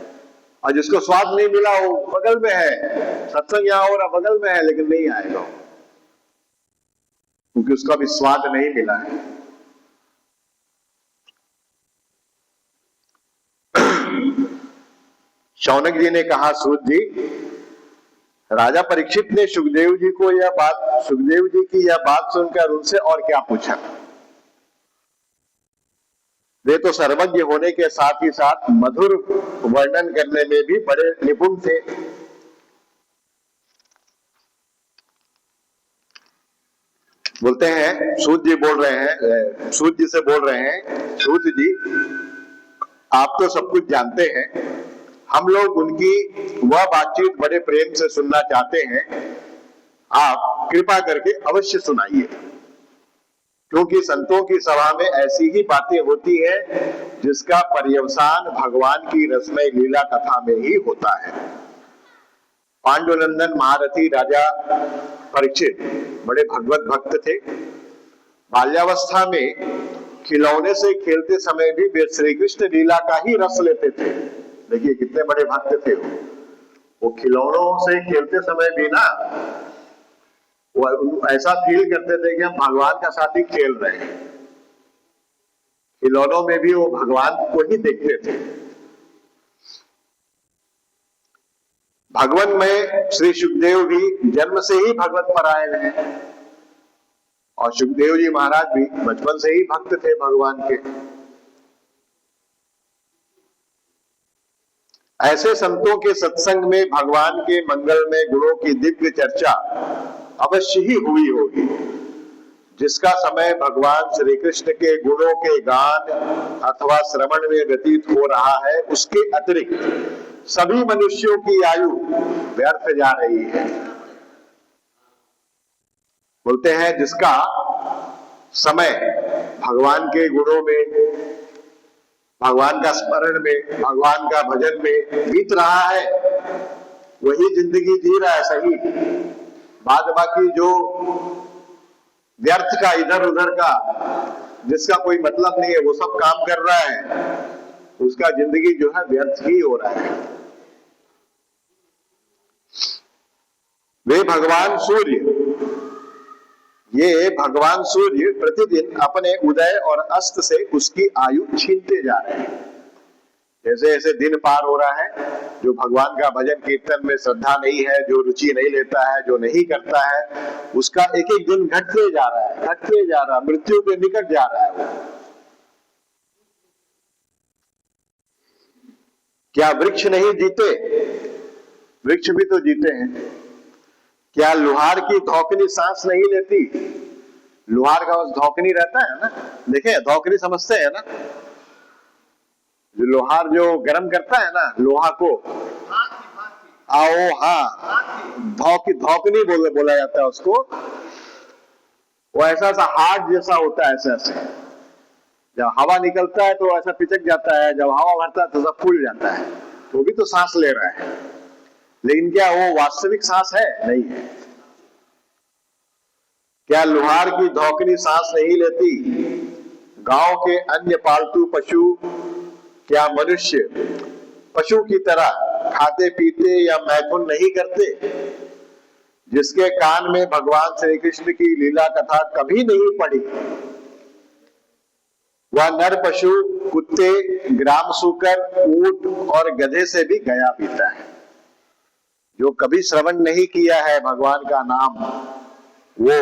A: और जिसको स्वाद नहीं मिला वो बगल में है, सत्संग यहाँ हो रहा बगल में है, लेकिन नहीं आएगा, क्योंकि उसका भी स्वाद नहीं मिला है। शौनक जी ने कहा, सूत जी, राजा परीक्षित ने सुखदेव जी की यह बात सुनकर उनसे और क्या पूछा। वे तो सर्वज्ञ होने के साथ ही साथ मधुर वर्णन करने में भी बड़े निपुण थे। बोलते हैं, सूत जी बोल रहे हैं, सूत जी से बोल रहे हैं, सूत जी आप तो सब कुछ जानते हैं, हम लोग उनकी वह बातचीत बड़े प्रेम से सुनना चाहते हैं, आप कृपा करके अवश्य सुनाइए, क्योंकि संतों की सभा में ऐसी ही बातें होती है जिसका पर्यवसान भगवान की रसमय लीला कथा में ही होता है। पांडुनंदन महारथी राजा परीक्षित बड़े भगवत भक्त थे। बाल्यावस्था में खिलौने से खेलते समय भी वे श्री कृष्ण लीला का ही रस लेते थे। देखिए कितने बड़े भक्त थे वो खिलौनों से खेलते समय भी ना वो ऐसा फील करते थे कि हम भगवान का साथ ही खेल रहे हैं। खिलौनों में भी वो भगवान को ही देखते थे। भगवान में श्री सुखदेव भी जन्म से ही भगवत परायण हैं, और सुखदेव जी महाराज भी बचपन से ही भक्त थे भगवान के। ऐसे संतों के सत्संग में भगवान के मंगलमय गुणों की दिव्य चर्चा अवश्य ही हुई होगी। जिसका समय भगवान श्री कृष्ण के गुणों के गान अथवा श्रवण में व्यतीत हो रहा है, उसके अतिरिक्त सभी मनुष्यों की आयु व्यर्थ जा रही है। बोलते हैं जिसका समय भगवान के गुणों में, भगवान का स्मरण में, भगवान का भजन में बीत रहा है, वही जिंदगी जी रहा है सही। बाद बाकी जो व्यर्थ का, इधर उधर का, जिसका कोई मतलब नहीं है, वो सब काम कर रहा है, उसका जिंदगी जो है व्यर्थ ही हो रहा है। वे भगवान सूर्य, ये भगवान सूर्य प्रतिदिन अपने उदय और अस्त से उसकी आयु छीनते जा रहे हैं। जैसे जैसे दिन पार हो रहा है, जो भगवान का भजन कीर्तन में श्रद्धा नहीं है, जो रुचि नहीं लेता है, जो नहीं करता है, उसका एक एक दिन घटते जा रहा है, घटते जा रहा है, मृत्यु के निकट जा रहा है वो। क्या वृक्ष नहीं जीते? वृक्ष भी तो जीते हैं। क्या लोहार की धौकनी सांस नहीं लेती? लोहार का बस धौकनी रहता है ना, देखे धौकनी समझते हैं ना, जो लोहार जो गर्म करता है ना लोहा को, आओ हाँ, धौकनी बोला जाता है उसको। वो ऐसा सा हार्ड जैसा होता है, ऐसे ऐसे जब हवा निकलता है तो ऐसा पिचक जाता है, जब हवा भरता है तो सब फूल जाता है। तो भी तो सांस ले रहा है, लेकिन क्या वो वास्तविक सांस है? नहीं है। क्या लोहार की धौकनी सांस नहीं लेती? गांव के अन्य पालतू पशु, क्या मनुष्य पशु की तरह खाते पीते या मैथुन नहीं करते? जिसके कान में भगवान श्री कृष्ण की लीला कथा कभी नहीं पड़ी, वह नर पशु, कुत्ते, ग्राम सूकर, ऊंट और गधे से भी गया पीता है। जो कभी श्रवण नहीं किया है भगवान का नाम, वो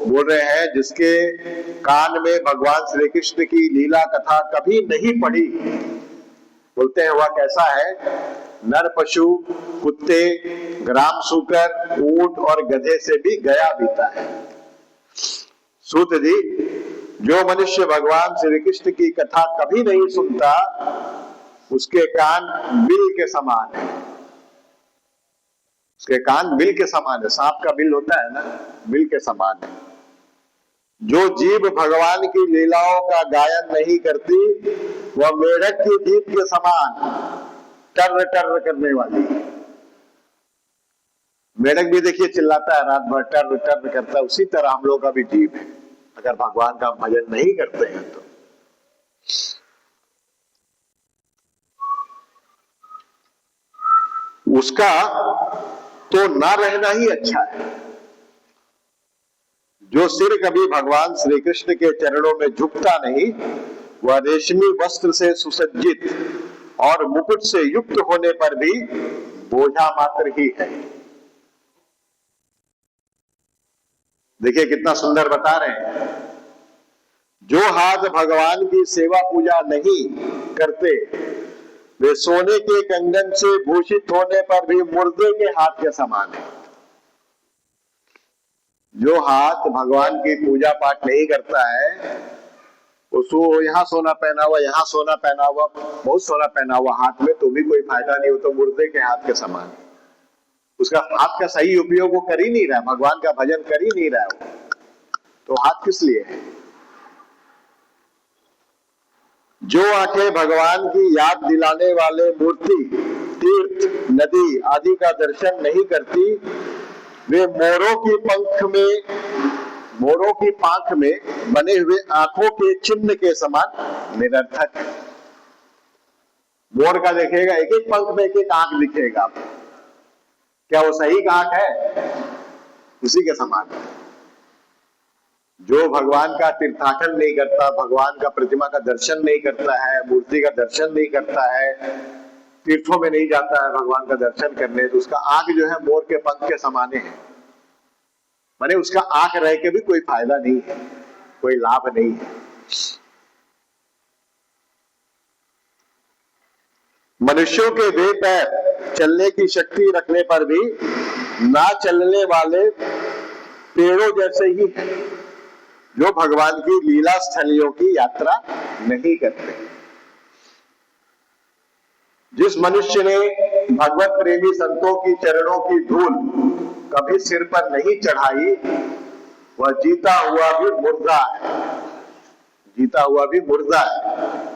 A: बोल रहे हैं जिसके कान में भगवान श्री कृष्ण की लीला कथा कभी नहीं पड़ी, बोलते हैं वह कैसा है? नर पशु, कुत्ते, ग्राम सूकर, ऊंट और गधे से भी गया बीता है। सूत जी, जो मनुष्य भगवान श्री कृष्ण की कथा कभी नहीं सुनता, उसके कान बिल के समान है। उसके कान बिल के समान है, सांप का बिल होता है ना, बिल के समान है। जो जीभ भगवान की लीलाओं का गायन नहीं करती, वह मेढक की जीभ के समान टर्र टर्र करने वाली है। मेढक भी देखिए चिल्लाता है रात भर, टर्र टर्र करता है। उसी तरह हम लोग का भी जीभ है, अगर भगवान का भजन नहीं करते हैं तो। उसका तो ना रहना ही अच्छा है। जो सिर कभी भगवान श्री कृष्ण के चरणों में झुकता नहीं, वह रेशमी वस्त्र से सुसज्जित और मुकुट से युक्त होने पर भी बोझा मात्र ही है। देखिए कितना सुंदर बता रहे हैं। जो हाथ भगवान की सेवा पूजा नहीं करते, वे सोने के कंगन से भूषित होने पर भी मुर्दे के हाथ के समान है। जो हाथ भगवान की पूजा पाठ नहीं करता है, उसको यहाँ सोना पहना हुआ, यहाँ सोना पहना हुआ, बहुत सोना पहना हुआ हाथ में, तो भी कोई फायदा नहीं हो, तो मुर्दे के हाथ के समान है। उसका हाथ का सही उपयोग वो कर ही नहीं रहा, भगवान का भजन कर ही नहीं रहा है, तो हाथ किस लिए है। जो आंखें भगवान की याद दिलाने वाले मूर्ति, तीर्थ, नदी आदि का दर्शन नहीं करती, वे मोरों की पांख में बने हुए आंखों के चिन्ह के समान निरर्थक है। मोर का देखिएगा एक एक पंख में एक एक आंख दिखेगा, क्या वो सही आंख है? उसी के समान है। जो भगवान का तीर्थाटन नहीं करता, भगवान का प्रतिमा का दर्शन नहीं करता है, मूर्ति का दर्शन नहीं करता है, तीर्थों में नहीं जाता है भगवान का दर्शन करने, तो उसका आंख जो है मोर के पंख के समाने है। माने उसका आंख रह के भी कोई फायदा नहीं है, कोई लाभ नहीं है। मनुष्यों के दो पैर चलने की शक्ति रखने पर भी ना चलने वाले पेड़ों जैसे ही है, जो भगवान की लीला स्थलियों की यात्रा नहीं करते। जिस मनुष्य ने भगवत प्रेमी संतों की चरणों की धूल कभी सिर पर नहीं चढ़ाई, वह जीता हुआ भी मुर्दा है, जीता हुआ भी मुर्दा है।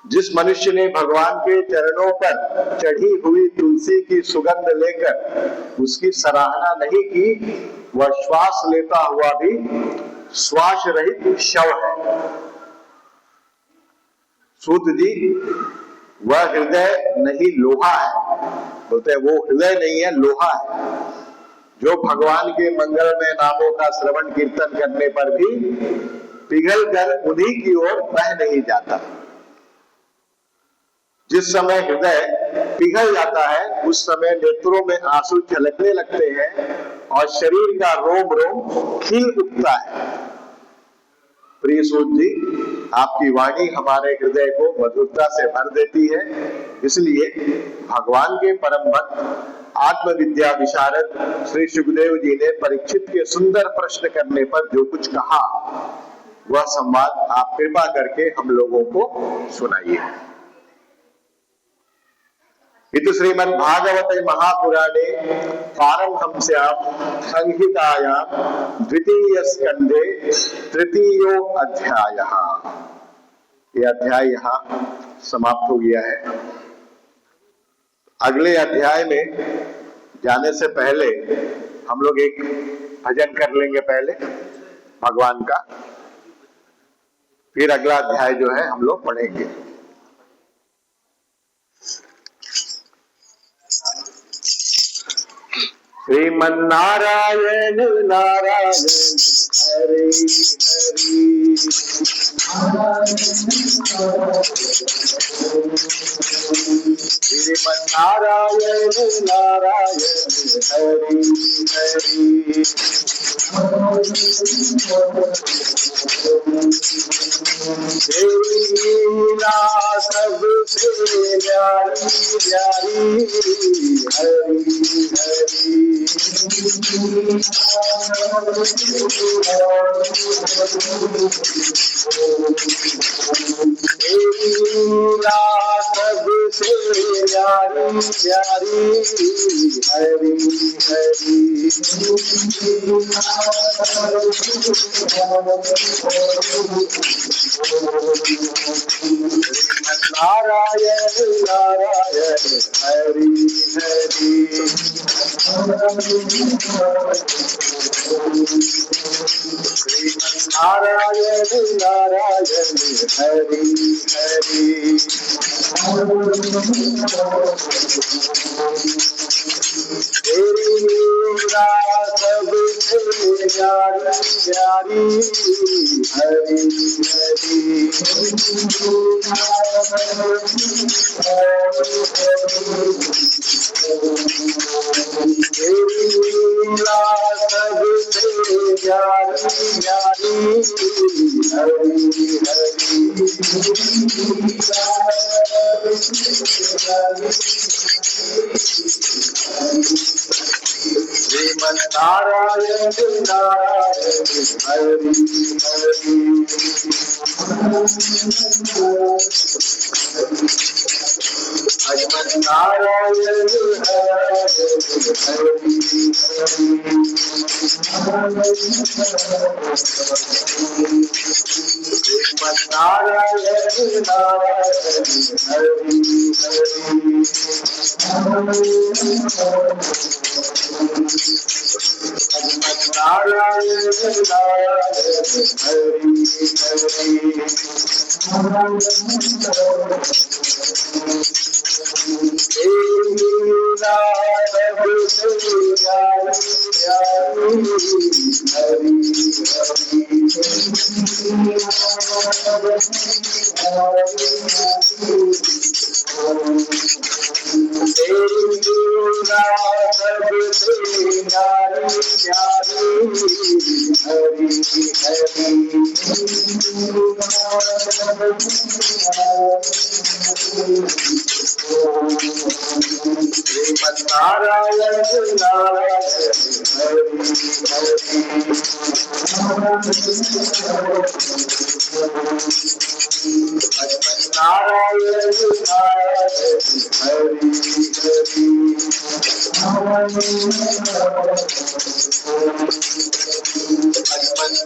A: जिस मनुष्य ने भगवान के चरणों पर चढ़ी हुई तुलसी की सुगंध लेकर उसकी सराहना नहीं की, वह श्वास लेता हुआ भी श्वास रहित शव है। सूत जी, वह हृदय नहीं लोहा है, बोलते वो हृदय नहीं है, लोहा है, जो भगवान के मंगलमय नामों का श्रवण कीर्तन करने पर भी पिघल कर उन्हीं की ओर बह नहीं जाता। जिस समय हृदय पिघल जाता है, उस समय नेत्रों में आंसू छलकने लगते हैं और शरीर का रोम रोम खिल उठता है। प्रिय सूत जी, आपकी वाणी हमारे हृदय को मधुरता से भर देती है। इसलिए भगवान के परम भक्त आत्मविद्या विशारद श्री सुखदेव जी ने परीक्षित के सुंदर प्रश्न करने पर जो कुछ कहा, वह संवाद आप कृपा करके हम लोगों को सुनाइए। इति श्रीमद् भागवते महापुराणे पारमहंस्यां संहितायां द्वितीय स्कंधे तृतीयो अध्यायः। ये अध्याय यहाँ समाप्त हो गया है। अगले अध्याय में जाने से पहले हम लोग एक भजन कर लेंगे पहले भगवान का, फिर अगला अध्याय जो है हम लोग पढ़ेंगे। श्रीमन्नारायण नारायण हरि हरि, श्रीमन्नारायण नारायण हरि हरि, लीला सबसे न्यारी न्यारी हरि हरि लीला सबसे न्यारी न्यारी हरि हरि नारायण नारायण हरि हरि नारायण नारायण हरि हरि तेरी लीला सबसे न्यारी न्यारी हरि हरि तेरी लीला सबसे न्यारी न्यारी हरि श्रीमन नारायण नारायण हरि हरि हनुमन नारायण नारायण हरि श्रीमन नारायण नारायण हरि नारायण नारायण हरि नारायण नारायण नारायण नारायण हरि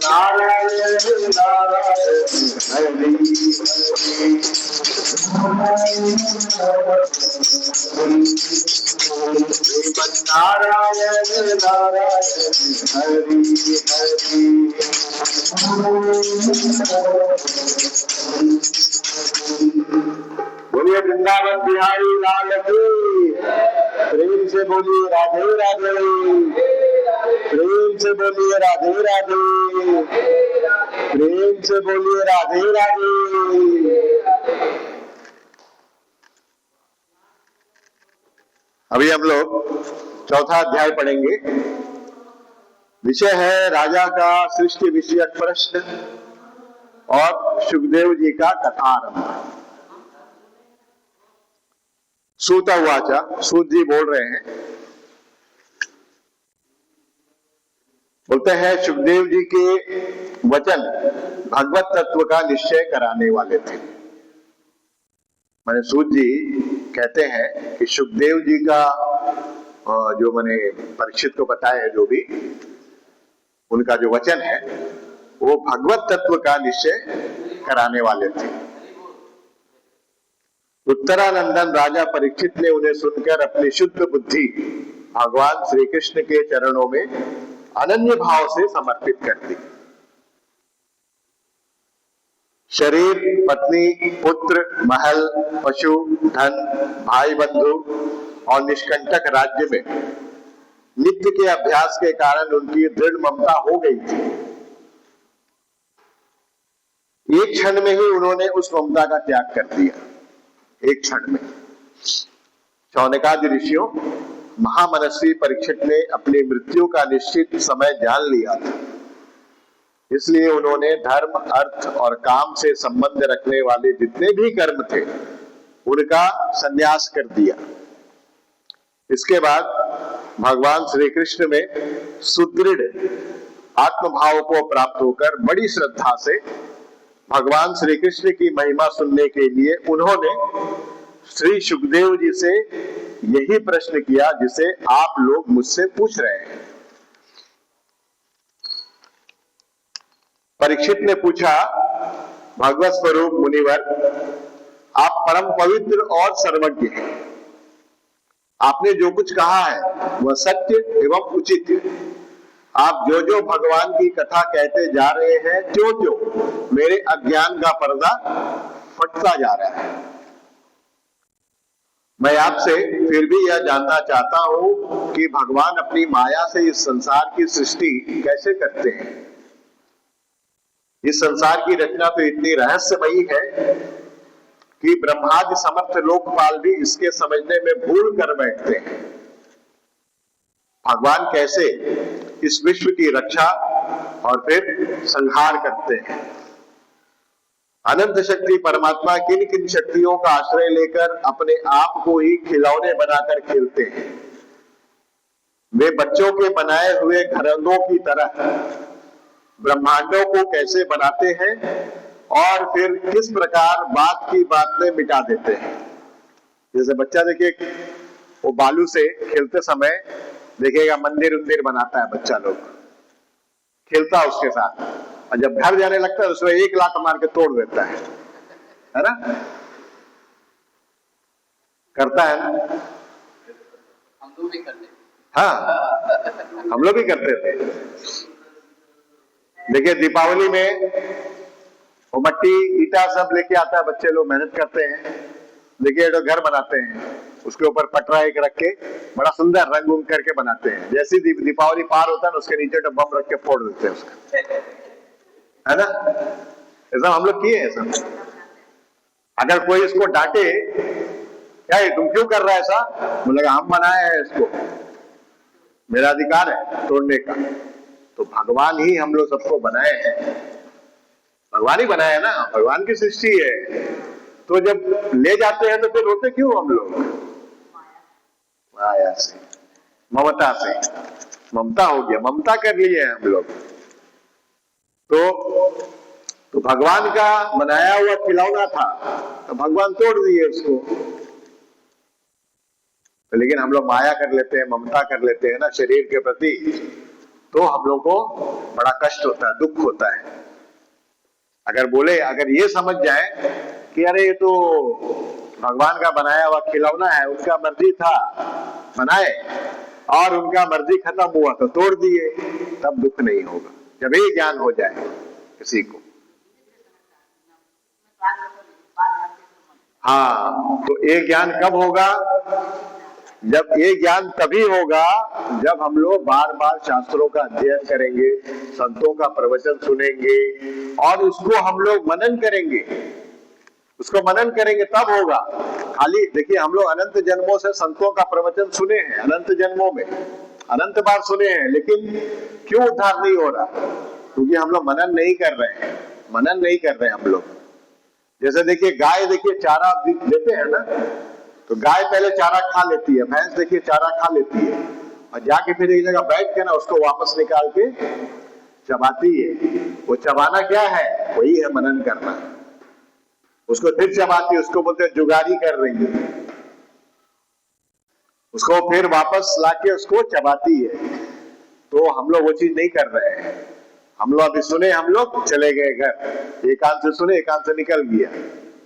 A: नारायण नारायण हरि नारायण नारायण हरि हरि बोलिए वृंदावन बिहारी लाल की प्रेम से बोलिए राधे राधे प्रेम से बोलिए राधे राधे प्रेम से बोलिए राधे राधे। अभी हम लोग चौथा अध्याय पढ़ेंगे। विषय है राजा का सृष्टि विषयक प्रश्न और सुखदेव जी का कथारंभ। सूत उवाचा, सूत जी बोल रहे हैं, बोलते हैं सुखदेव जी के वचन भगवत तत्व का निश्चय कराने वाले थे। मैंने सूत जी कहते हैं कि सुखदेव जी का जो मैंने परीक्षित को बताया है, जो भी उनका जो वचन है वो भगवत तत्व का निश्चय कराने वाले थे। उत्तरानंदन राजा परीक्षित ने उन्हें सुनकर अपनी शुद्ध बुद्धि भगवान श्री कृष्ण के चरणों में अनन्य भाव से समर्पित कर दी। शरीर, पत्नी, पुत्र, महल, पशु, धन, भाई बंधु और निष्कंटक राज्य में नित्य के अभ्यास के कारण उनकी दृढ़ ममता हो गई थी। एक क्षण में ही उन्होंने उस ममता का त्याग कर दिया, एक क्षण में। शौनकादि ऋषियों, महामनस्वी परीक्षित ने अपनी मृत्यु का निश्चित समय जान लिया था, इसलिए उन्होंने धर्म, अर्थ और काम से संबंध रखने वाले जितने भी कर्म थे उनका संन्यास कर दिया। इसके बाद भगवान श्री कृष्ण में सुदृढ़ आत्मभाव को प्राप्त होकर बड़ी श्रद्धा से भगवान श्री कृष्ण की महिमा सुनने के लिए उन्होंने श्री सुखदेव जी से यही प्रश्न किया जिसे आप लोग मुझसे पूछ रहे हैं। परीक्षित ने पूछा, भगवत स्वरूप मुनिवर, आप परम पवित्र और सर्वज्ञ हैं। आपने जो कुछ कहा है वह सत्य एवं उचित है। आप जो जो भगवान की कथा कहते जा रहे हैं, त्यों त्यों मेरे अज्ञान का पर्दा फटता जा रहा है। मैं आपसे फिर भी यह जानना चाहता हूं कि भगवान अपनी माया से इस संसार की सृष्टि कैसे करते हैं। इस संसार की रचना तो इतनी रहस्यमयी है कि ब्रह्मादि समर्थ लोकपाल भी इसके समझने में भूल कर बैठते हैं। भगवान कैसे इस विश्व की रक्षा और फिर संहार करते हैं। अनंत शक्ति परमात्मा किन किन शक्तियों का आश्रय लेकर अपने आप को ही खिलौने बनाकर खेलते हैं। वे बच्चों के बनाए हुए घरंदों की तरह ब्रह्मांडों को कैसे बनाते हैं और फिर किस प्रकार बात की बात में मिटा देते हैं। जैसे बच्चा देखिए, वो बालू से खेलते समय देखिएगा मंदिर उंदिर बनाता है, बच्चा लोग खेलता है उसके साथ, और जब घर जाने लगता है उसमें एक लात मार के तोड़ देता है ना, करता है ना।
B: हम लोग भी करते हैं।
A: हाँ, हम लोग भी करते थे। देखिए दीपावली में वो मट्टी ईटा सब लेके आता है, बच्चे लोग मेहनत करते हैं। देखिए तो घर बनाते हैं, उसके ऊपर पटरा एक रख के बड़ा सुंदर रंग उंग करके बनाते हैं। जैसी दीपावली पार होता है ना, उसके नीचे तो बम रख के फोड़ देते हैं उसका, है ना। ऐसा हम लोग किए हैं सब। अगर कोई इसको डांटे, क्या ये तुम क्यों कर रहा है ऐसा, बोलेगा हम बनाए हैं इसको, मेरा अधिकार है तोड़ने का। तो भगवान ही हम लोग सबको बनाए हैं, भगवान ही बनाया है ना, भगवान की सृष्टि है। तो जब ले जाते हैं तो फिर रोते क्यों हम लोग? माया से, ममता से, ममता हो गया, ममता कर लिए हैं हम लोग। तो भगवान का बनाया हुआ खिलौना था, तो भगवान तोड़ दिए उसको। तो लेकिन हम लोग माया कर लेते हैं, ममता कर लेते हैं ना शरीर के प्रति, तो हम लोग को बड़ा कष्ट होता है, दुख होता है। अगर ये समझ जाए कि अरे ये तो भगवान का बनाया हुआ खिलौना है, उनका मर्जी था बनाए और उनका मर्जी खत्म हुआ तो तोड़ दिए, तब दुख नहीं होगा। जब ये ज्ञान हो जाए किसी को, हाँ, तो ये ज्ञान कब होगा? जब ये ज्ञान तभी होगा जब हम लोग बार बार शास्त्रों का अध्ययन करेंगे, संतों का प्रवचन सुनेंगे और उसको हम लोग मनन करेंगे। उसको मनन करेंगे तब होगा। खाली देखिए, हम लोग अनंत जन्मों से संतों का प्रवचन सुने हैं, अनंत जन्मों में अनंत बार सुने हैं, लेकिन क्यों उद्धार नहीं हो रहा? क्योंकि हम लोग मनन नहीं कर रहे हैं, मनन नहीं कर रहे हैं हम लोग। जैसे देखिए गाय, देखिए चारा देते हैं ना, तो गाय पहले चारा खा लेती है, भैंस देखिए चारा खा लेती है और जाके फिर एक जगह बैठ के ना उसको वापस निकाल के चबाती है। वो चबाना क्या है? वही है मनन करना। उसको फिर चबाती है, उसको बोलते हैं जुगारी कर रही है, उसको फिर वापस लाके उसको चबाती है। तो हम लोग वो चीज नहीं कर रहे हैं। हम लोग अभी सुने, हम लोग चले गए घर, एक कान से सुने एक कान से निकल गया।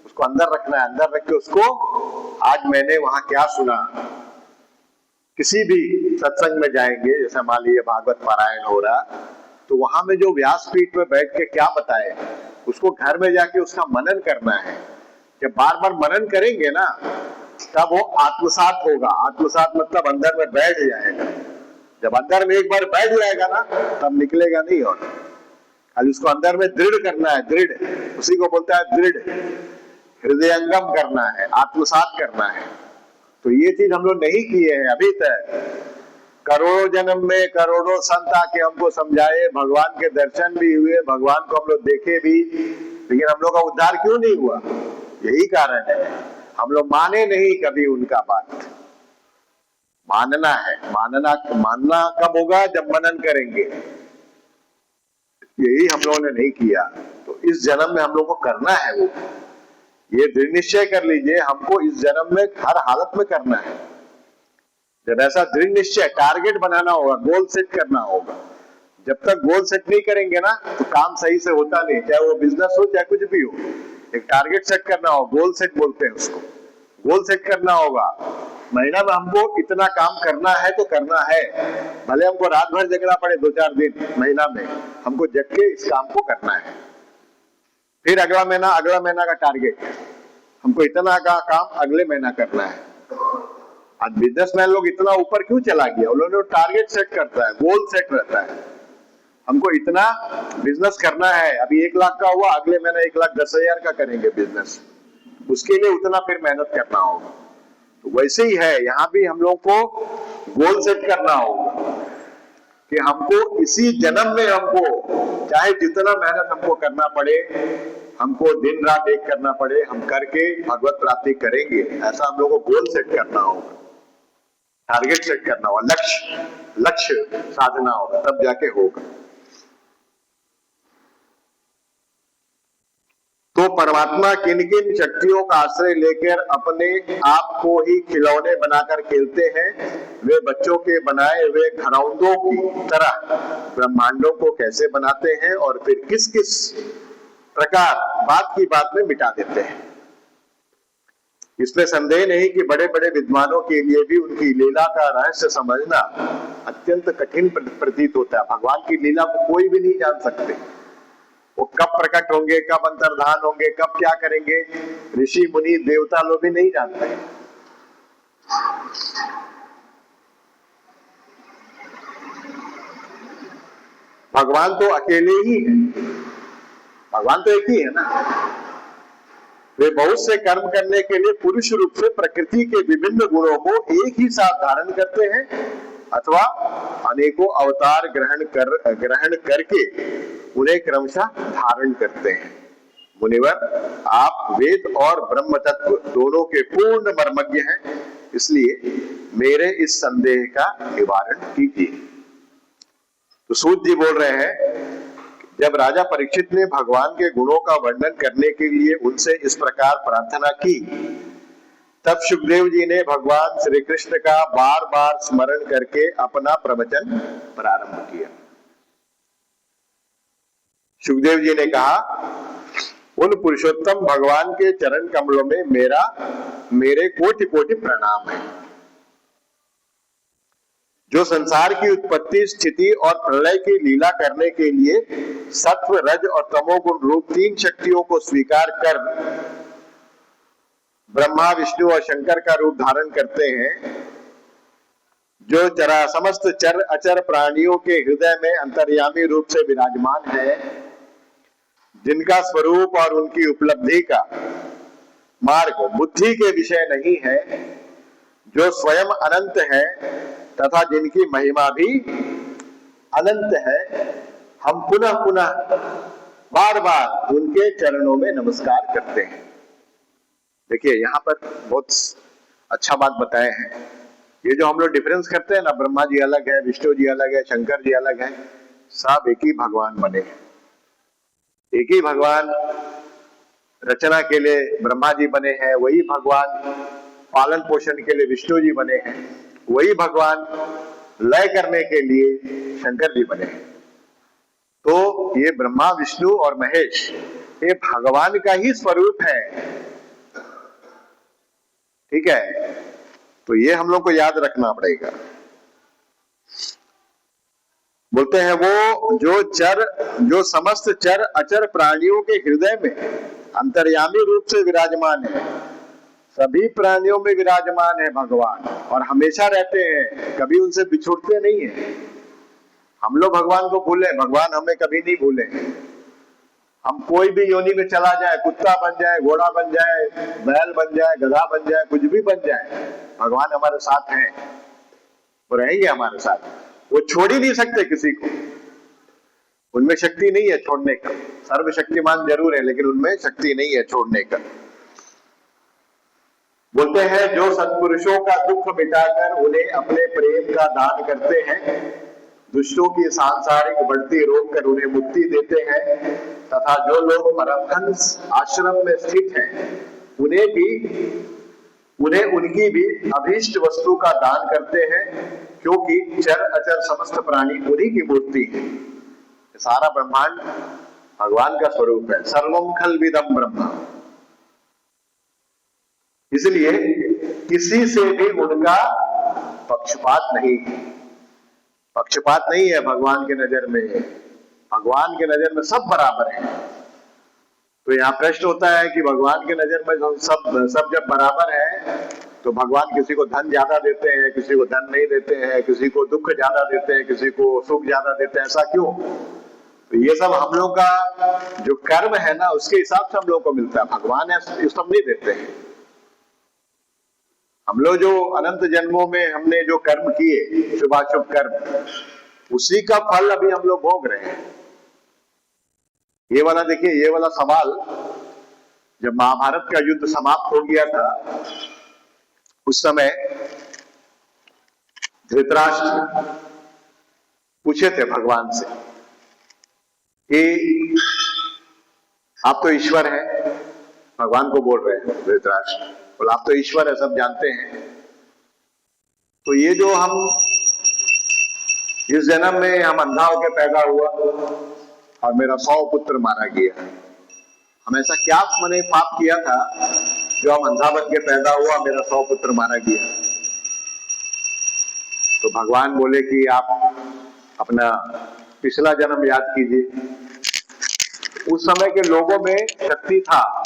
A: उसको अंदर रखना है, अंदर रख के उसको आज मैंने वहां क्या सुना। किसी भी सत्संग में जाएंगे, जैसे मान लीजिए भागवत पारायण हो रहा, तो वहां में जो व्यासपीठ पे बैठ के क्या बताए, उसको घर में जाके उसका मनन करना है। जब बार बार मनन करेंगे ना, तब वो आत्मसात होगा। आत्मसात मतलब अंदर में बैठ जाएगा। जब अंदर में एक बार बैठ जाएगा ना, तब निकलेगा नहीं। और खाली उसको अंदर में दृढ़ करना है, दृढ़, उसी को बोलता है दृढ़, हृदयंगम करना है, आत्मसात करना है। तो ये चीज हम लोग नहीं किए हैं अभी तक। करोड़ों जन्म में करोड़ों संत आके हमको समझाए, भगवान के दर्शन भी हुए, भगवान को हम लोग देखे भी, लेकिन हम लोग का उद्धार क्यों नहीं हुआ? यही कारण है। हम लोग माने नहीं कभी उनका बात। मानना है, मानना कब होगा? जब मनन करेंगे। यही हम लोगों ने नहीं किया, तो इस जन्म में हम लोग को करना है वो। ये दृढ़ निश्चय कर लीजिए, हमको इस जन्म में हर हालत में करना है। जब ऐसा दृढ़ निश्चय, टारगेट बनाना होगा, गोल सेट करना होगा। जब तक गोल सेट नहीं करेंगे ना, तो काम सही से होता नहीं, चाहे वो बिजनेस हो चाहे कुछ भी हो। एक टारगेट सेट करना होगा, गोल सेट बोलते हैं उसको। गोल सेट करना होगा, महीना में हमको इतना काम करना है तो करना है, भले हमको रात भर जगना पड़े 2-4 दिन महीना में, हमको जग के इस काम को करना है। फिर अगला महीना का टारगेट, हमको इतना का काम अगले महीना करना है। आज बिजनेसमैन लोग इतना ऊपर क्यों चला गया? उन लोगों ने टारगेट सेट करता है, गोल सेट रहता है। हमको इतना बिजनेस करना है, अभी 1 लाख का हुआ, अगले महीने 1,10,000 का करेंगे बिजनेस, उसके लिए उतना फिर मेहनत करना होगा। तो वैसे ही है, यहाँ भी हम लोग को गोल सेट करना होगा कि हमको इसी जन्म में, हमको चाहे जितना मेहनत हमको करना पड़े, हमको दिन रात एक करना पड़े, हम करके भगवत प्राप्ति करेंगे। ऐसा हम लोग को गोल सेट करना होगा, टारगेट सेट करना होगा, लक्ष्य साधना होगा, तब जाके होगा। तो परमात्मा किन किन शक्तियों का आश्रय लेकर अपने आप को ही खिलौने बनाकर खेलते हैं, वे बच्चों के बनाए हुए घरौंदों की तरह ब्रह्मांडों को कैसे बनाते हैं और फिर किस किस प्रकार बात की बात में मिटा देते हैं। इसमें संदेह नहीं कि बड़े बड़े विद्वानों के लिए भी उनकी लीला का रहस्य समझना अत्यंत कठिन प्रतीत होता है। भगवान की लीला को कोई भी नहीं जान सकते, वो कब प्रकट होंगे, कब अंतर्धान होंगे, कब क्या करेंगे, ऋषि मुनि देवता लोग भी नहीं जानते हैं। भगवान तो अकेले ही है, भगवान तो एक ही है ना। वे बहुत से कर्म करने के लिए पुरुष रूप से प्रकृति के विभिन्न गुणों को एक ही साथ धारण करते हैं अथवा अनेकों अवतार ग्रहण करके उन्हें क्रमशः धारण करते हैं। मुनिवर, आप वेद और ब्रह्म तत्व दोनों के पूर्ण मर्मज्ञ हैं, इसलिए मेरे इस संदेह का निवारण कीजिए। तो सूत जी बोल रहे हैं, जब राजा परीक्षित ने भगवान के गुणों का वर्णन करने के लिए उनसे इस प्रकार प्रार्थना की, तब सुखदेव जी ने भगवान श्री कृष्ण का बार बार स्मरण करके अपना प्रवचन प्रारंभ किया। सुखदेव जी ने कहा, उन पुरुषोत्तम भगवान के चरण कमलों में मेरे कोटि कोटि प्रणाम है, जो संसार की उत्पत्ति, स्थिति और प्रलय की लीला करने के लिए सत्व, रज और तमोगुण रूप 3 शक्तियों को स्वीकार कर ब्रह्मा, विष्णु और शंकर का रूप धारण करते हैं, जो समस्त चर अचर प्राणियों के हृदय में अंतर्यामी रूप से विराजमान है, जिनका स्वरूप और उनकी उपलब्धि का मार्ग बुद्धि के विषय नहीं है, जो स्वयं अनंत है तथा जिनकी महिमा भी अनंत है, हम पुनः पुनः बार बार उनके चरणों में नमस्कार करते हैं। देखिए, यहाँ पर बहुत अच्छा बात बताए हैं। ये जो हम लोग डिफरेंस करते हैं ना, ब्रह्मा जी अलग है, विष्णु जी अलग है, शंकर जी अलग है, सब एक ही भगवान बने हैं। एक ही भगवान रचना के लिए ब्रह्मा जी बने हैं, वही भगवान पालन पोषण के लिए विष्णु जी बने हैं, वही भगवान लय करने के लिए शंकर जी बने हैं। तो ये ब्रह्मा, विष्णु और महेश, ये भगवान का ही स्वरूप है। ठीक है, तो ये हम लोग को याद रखना पड़ेगा। बोलते हैं, वो जो समस्त चर अचर प्राणियों के हृदय में अंतर्यामी रूप से विराजमान है, सभी प्राणियों में विराजमान है भगवान, और हमेशा रहते हैं, कभी उनसे बिछुड़ते नहीं है। हम लोग भगवान को भूले, भगवान हमें कभी नहीं भूले। हम कोई भी योनि में चला जाए, कुत्ता बन जाए, घोड़ा बन जाए, बैल बन जाए, गधा बन जाए, कुछ भी बन जाए, भगवान हमारे साथ हैं, वो रहेंगे हमारे साथ। वो छोड़ ही नहीं सकते किसी को, उनमें शक्ति नहीं है छोड़ने का। सर्वशक्तिमान जरूर है, लेकिन उनमें शक्ति नहीं है छोड़ने का। बोलते हैं जो सत्पुरुषों का दुख मिटाकर उन्हें अपने प्रेम का दान करते हैं, दुष्टों की सांसारिक बढ़ती रोककर उन्हें मुक्ति देते हैं, तथा जो लोग परमहंस आश्रम में स्थित हैं उन्हें उनकी भी अभीष्ट वस्तु का दान करते हैं, क्योंकि चर अचर समस्त प्राणी उन्हीं की मूर्ति है। सारा ब्रह्मांड भगवान का स्वरूप है। सर्वम खल्विदम ब्रह्म। इसलिए किसी से भी उनका पक्षपात नहीं है। पक्षपात नहीं है भगवान के नजर में। भगवान के नजर में सब बराबर है। तो यहाँ प्रश्न होता है कि भगवान के नजर में सब जब बराबर है तो भगवान किसी को धन ज्यादा देते हैं, किसी को धन नहीं देते हैं, किसी को दुख ज्यादा देते हैं, किसी को सुख ज्यादा देते हैं, ऐसा क्यों? तो ये सब हम लोग का जो कर्म है ना, उसके हिसाब से हम लोग को मिलता है। भगवान ये सब नहीं देते हैं। हम लोग जो अनंत जन्मों में हमने जो कर्म किए, शुभाशुभ कर्म, उसी का फल अभी हम लोग भोग रहे हैं। ये वाला देखिए, ये वाला सवाल जब महाभारत का युद्ध समाप्त हो गया था, उस समय धृतराष्ट्र पूछे थे भगवान से कि आप तो ईश्वर हैं। भगवान को बोल रहे हैं धृतराष्ट्र, बोला आप तो ईश्वर है, सब जानते हैं। तो ये जो हम इस जन्म में हम अंधा होकर पैदा हुआ और मेरा 100 पुत्र मारा गया, हम ऐसा क्या मैंने पाप किया था जो हम अंधा बन के पैदा हुआ, मेरा 100 पुत्र मारा गया? तो भगवान बोले कि आप अपना पिछला जन्म याद कीजिए। उस समय के लोगों में शक्ति था,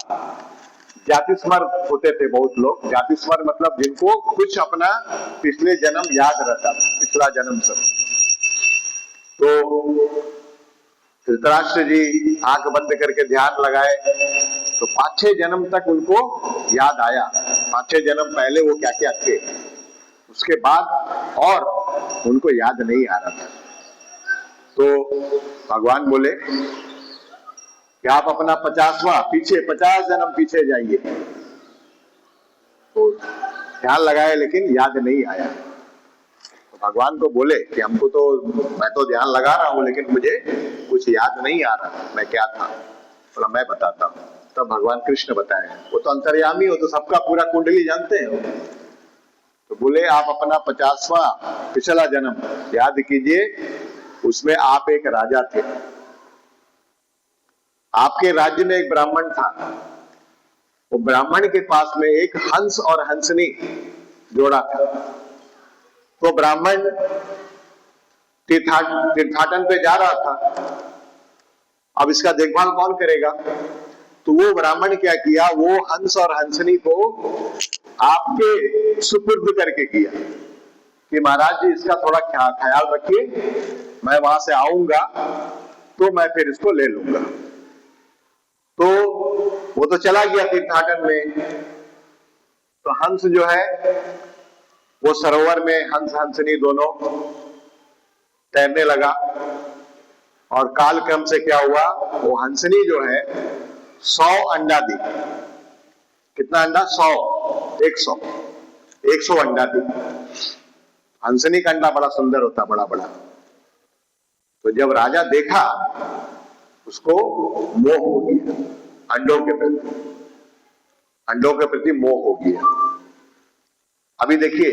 A: जाति स्मर होते थे बहुत लोग। जाति स्मर मतलब जिनको कुछ अपना पिछले जन्म याद रहता था, पिछला जन्म सब। तो धृतराष्ट्र जी आंख बंद करके ध्यान लगाए तो 5-6 जन्म तक उनको याद आया, 5-6 जन्म पहले वो क्या क्या थे, उसके बाद और उनको याद नहीं आ रहा था। तो भगवान बोले कि आप अपना 50 जन्म पीछे जाइए। तो ध्यान लगाए लेकिन याद नहीं आया। तो भगवान को बोले कि हमको तो, मैं तो ध्यान लगा रहा हूं लेकिन मुझे कुछ याद नहीं आ रहा, मैं क्या था? बोला मैं बताता हूं। तब भगवान कृष्ण बताए, वो तो अंतर्यामी हो, तो सबका पूरा कुंडली जानते हैं। तो बोले आप अपना 50वां पिछला जन्म याद कीजिए, उसमें आप एक राजा थे। आपके राज्य में एक ब्राह्मण था। वो ब्राह्मण के पास में एक हंस और हंसनी जोड़ा था। तो ब्राह्मण तीर्थाटन पे जा रहा था, अब इसका देखभाल कौन करेगा? तो वो ब्राह्मण क्या किया, वो हंस और हंसनी को आपके सुपुर्द करके किया कि महाराज जी इसका थोड़ा ख्याल रखिए, मैं वहां से आऊंगा तो मैं फिर इसको ले लूंगा। तो वो तो चला गया तीर्थाटन में। तो हंस जो है वो सरोवर में, हंस हंसनी दोनों तैरने लगा। और कालक्रम से क्या हुआ, वो हंसनी जो है 100 अंडा दी। कितना अंडा? 100 अंडा दी। हंसनी का अंडा बड़ा सुंदर होता, बड़ा बड़ा। तो जब राजा देखा, उसको मोह हो गया, अंडों के प्रति मोह हो गया। अभी देखिए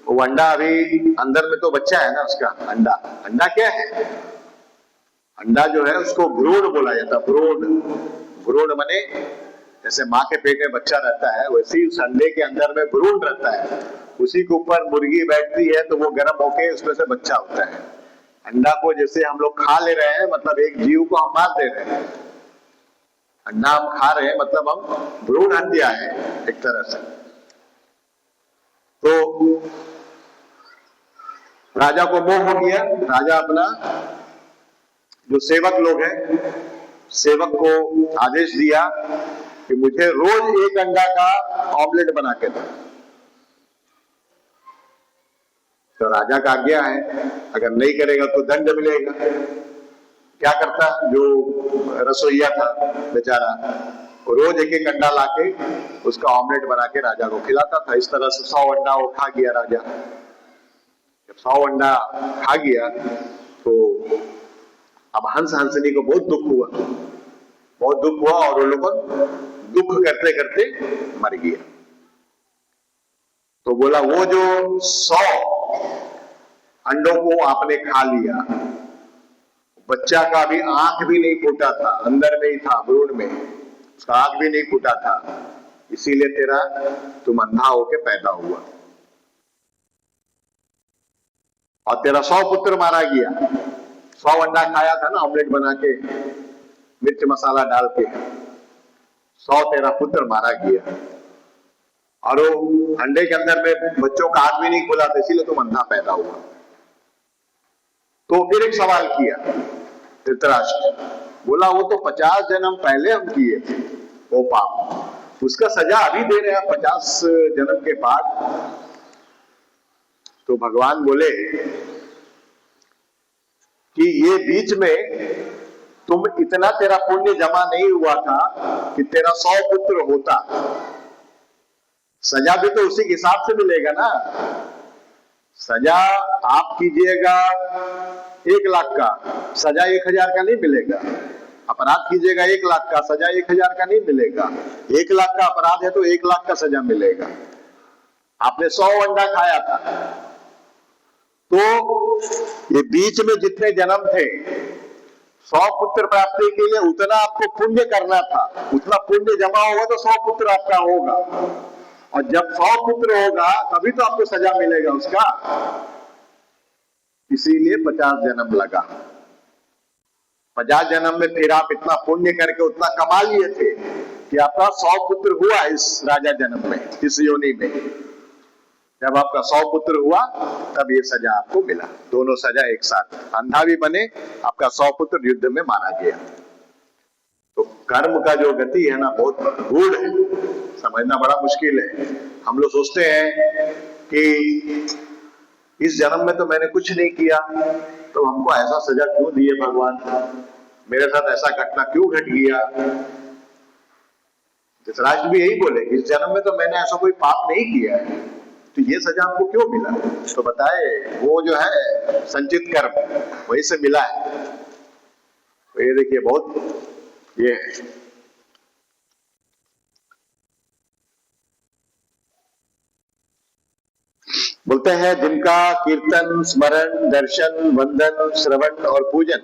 A: वो अंडा, अभी अंदर में तो बच्चा है ना उसका। अंडा क्या है? अंडा जो है उसको भ्रूण बोला जाता है। भ्रूण माने जैसे माँ के पेट में बच्चा रहता है, वैसे ही उस अंडे के अंदर में भ्रूण रहता है। उसी के ऊपर मुर्गी बैठती है तो वो गर्म होके उसमें से बच्चा होता है। अंडा को जैसे हम लोग खा ले रहे हैं, मतलब एक जीव को हम मार दे रहे हैं। अंडा हम खा रहे हैं मतलब हम भ्रूण हत्या है एक तरह से। तो राजा को मोह हो गया। राजा अपना जो सेवक लोग हैं, सेवक को आदेश दिया कि मुझे रोज एक अंडा का ऑमलेट बना के दो। तो राजा का आज्ञा है, अगर नहीं करेगा तो दंड मिलेगा। क्या करता जो रसोइया था बेचारा, रोज एक एक अंडा लाके उसका ऑमलेट बना के राजा को खिलाता था। इस तरह से 100 अंडा वो खा गया राजा। जब 100 अंडा खा गया तो अब हंस हंसनी को बहुत दुख हुआ, बहुत दुख हुआ, और वो लोग दुख करते करते मर गया। तो बोला वो जो 100 अंडों को आपने खा लिया, बच्चा का भी आंख भी नहीं फूटा था, अंदर में ही था भ्रूण में, उसका आंख भी नहीं फूटा था, इसीलिए तुम अंधा होके पैदा हुआ, और तेरा 100 पुत्र मारा गया। 100 अंडा खाया था ना ऑमलेट बना के मिर्च मसाला डाल के, 100 तेरा पुत्र मारा गया, और वो अंडे के अंदर में बच्चों का आंख भी नहीं खुला था, इसीलिए तुम अंधा पैदा हुआ। तो फिर एक सवाल किया धृतराष्ट्र, बोला वो तो 50 जन्म पहले हम किए थे वो पाप, उसका सजा अभी दे रहे हैं 50 जन्म के बाद। तो भगवान बोले कि ये बीच में तुम इतना तेरा पुण्य जमा नहीं हुआ था कि तेरा 100 पुत्र होता, सजा भी तो उसी के हिसाब से मिलेगा ना। सजा आप कीजिएगा 1 लाख का, सजा 1000 का नहीं मिलेगा। अपराध कीजिएगा 1 लाख का, सजा 1000 का नहीं मिलेगा। 1 लाख का अपराध है तो 1 लाख का सजा मिलेगा। आपने 100 अंडा खाया था, तो ये बीच में जितने जन्म थे 100 पुत्र प्राप्ति के लिए उतना आपको पुण्य करना था, उतना पुण्य जमा होगा तो 100 पुत्र आपका होगा, और जब 100 पुत्र होगा तभी तो आपको सजा मिलेगा उसका। इसीलिए 50 जन्म लगा। 50 जन्म में फिर आप इतना पुण्य करके उतना कमा लिए थे कि आपका 100 पुत्र हुआ इस राजा जन्म में, इस योनि में। जब आपका 100 पुत्र हुआ तब ये सजा आपको मिला, दोनों सजा एक साथ। अंधा भी बने, आपका 100 पुत्र युद्ध में मारा गया। तो कर्म का जो गति है ना बहुत गूढ़ है, समझना बड़ा मुश्किल है। हम लोग सोचते हैं कि इस जन्म में तो मैंने कुछ नहीं किया, तो हमको ऐसा सजा क्यों दिए भगवान, मेरे साथ ऐसा घटना क्यों घट गया। धृतराष्ट्र भी यही बोले, इस जन्म में तो मैंने ऐसा कोई पाप नहीं किया है, तो ये सजा हमको क्यों मिला। तो बताए वो जो है संचित कर्म वही से मिला है। तो ये देखिए बहुत ये है। बोलते हैं जिनका कीर्तन, स्मरण, दर्शन, वंदन, श्रवण और पूजन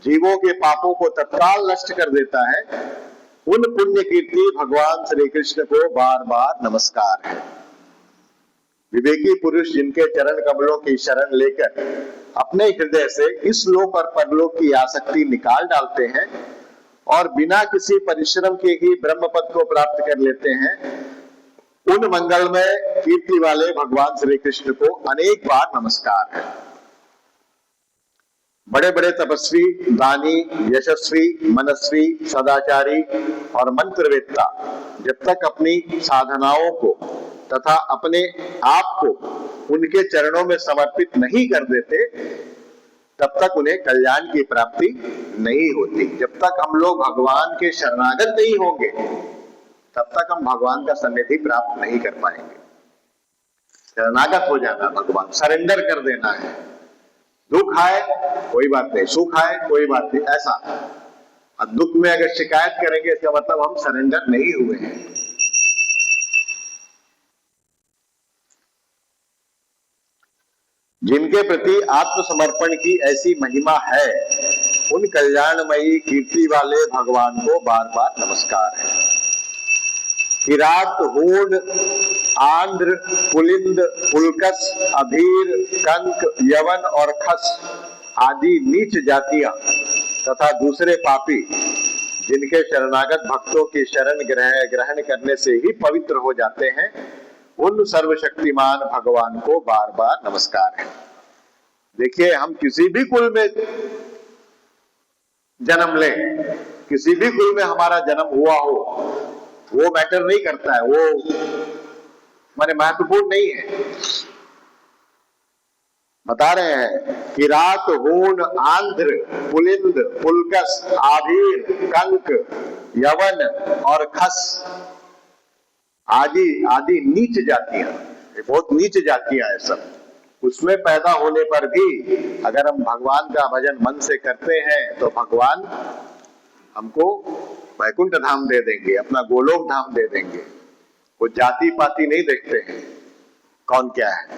A: जीवों के पापों को तत्काल नष्ट कर देता है, उन पुण्य कीर्ति भगवान श्री कृष्ण को बार बार नमस्कार है। विवेकी पुरुष जिनके चरण कमलों की शरण लेकर अपने हृदय से इस लोक और परलोक की आसक्ति निकाल डालते हैं और बिना किसी परिश्रम के ही ब्रह्म पद को प्राप्त कर लेते हैं, उन मंगलमय कीर्ति वाले भगवान श्री कृष्ण को अनेक बार नमस्कार है। बड़े बड़े तपस्वी, दानी, यशस्वी, मनस्वी, सदाचारी और मंत्रवेत्ता जब तक अपनी साधनाओं को तथा अपने आप को उनके चरणों में समर्पित नहीं कर देते, तब तक उन्हें कल्याण की प्राप्ति नहीं होती। जब तक हम लोग भगवान के शरणागत नहीं होंगे तब तक हम भगवान का सन्निधि प्राप्त नहीं कर पाएंगे। शरणागत हो जाना, भगवान सरेंडर कर देना है। दुख आए कोई बात नहीं, सुख आए कोई बात नहीं, ऐसा। और दुख में अगर शिकायत करेंगे इसका मतलब हम सरेंडर नहीं हुए हैं। जिनके प्रति आत्मसमर्पण की ऐसी महिमा है, उन कल्याणमयी कीर्ति वाले भगवान को बार बार नमस्कार है। किरात, हूण, आंध्र, पुलिंद, पुलकस, अभीर, कंक, यवन और खस आदि नीच जातियां तथा दूसरे पापी जिनके शरणागत भक्तों की शरण ग्रहण करने से ही पवित्र हो जाते हैं, उन सर्वशक्तिमान भगवान को बार बार नमस्कार है। देखिए, हम किसी भी कुल में जन्म लें, किसी भी कुल में हमारा जन्म हुआ हो, वो मैटर नहीं करता है, वो माने महत्वपूर्ण नहीं है। बता रहे हैं कि रात, हूण, आंध्र, पुलिंद, पुलकस, आधीर, कंक, यवन और खस आदि आदि नीच जातियां, ये बहुत नीच जातियां है सब, उसमें पैदा होने पर भी अगर हम भगवान का भजन मन से करते हैं तो भगवान हमको वैकुंठ धाम दे देंगे, अपना गोलोक धाम दे देंगे। वो जाति पाति नहीं देखते हैं कौन क्या है।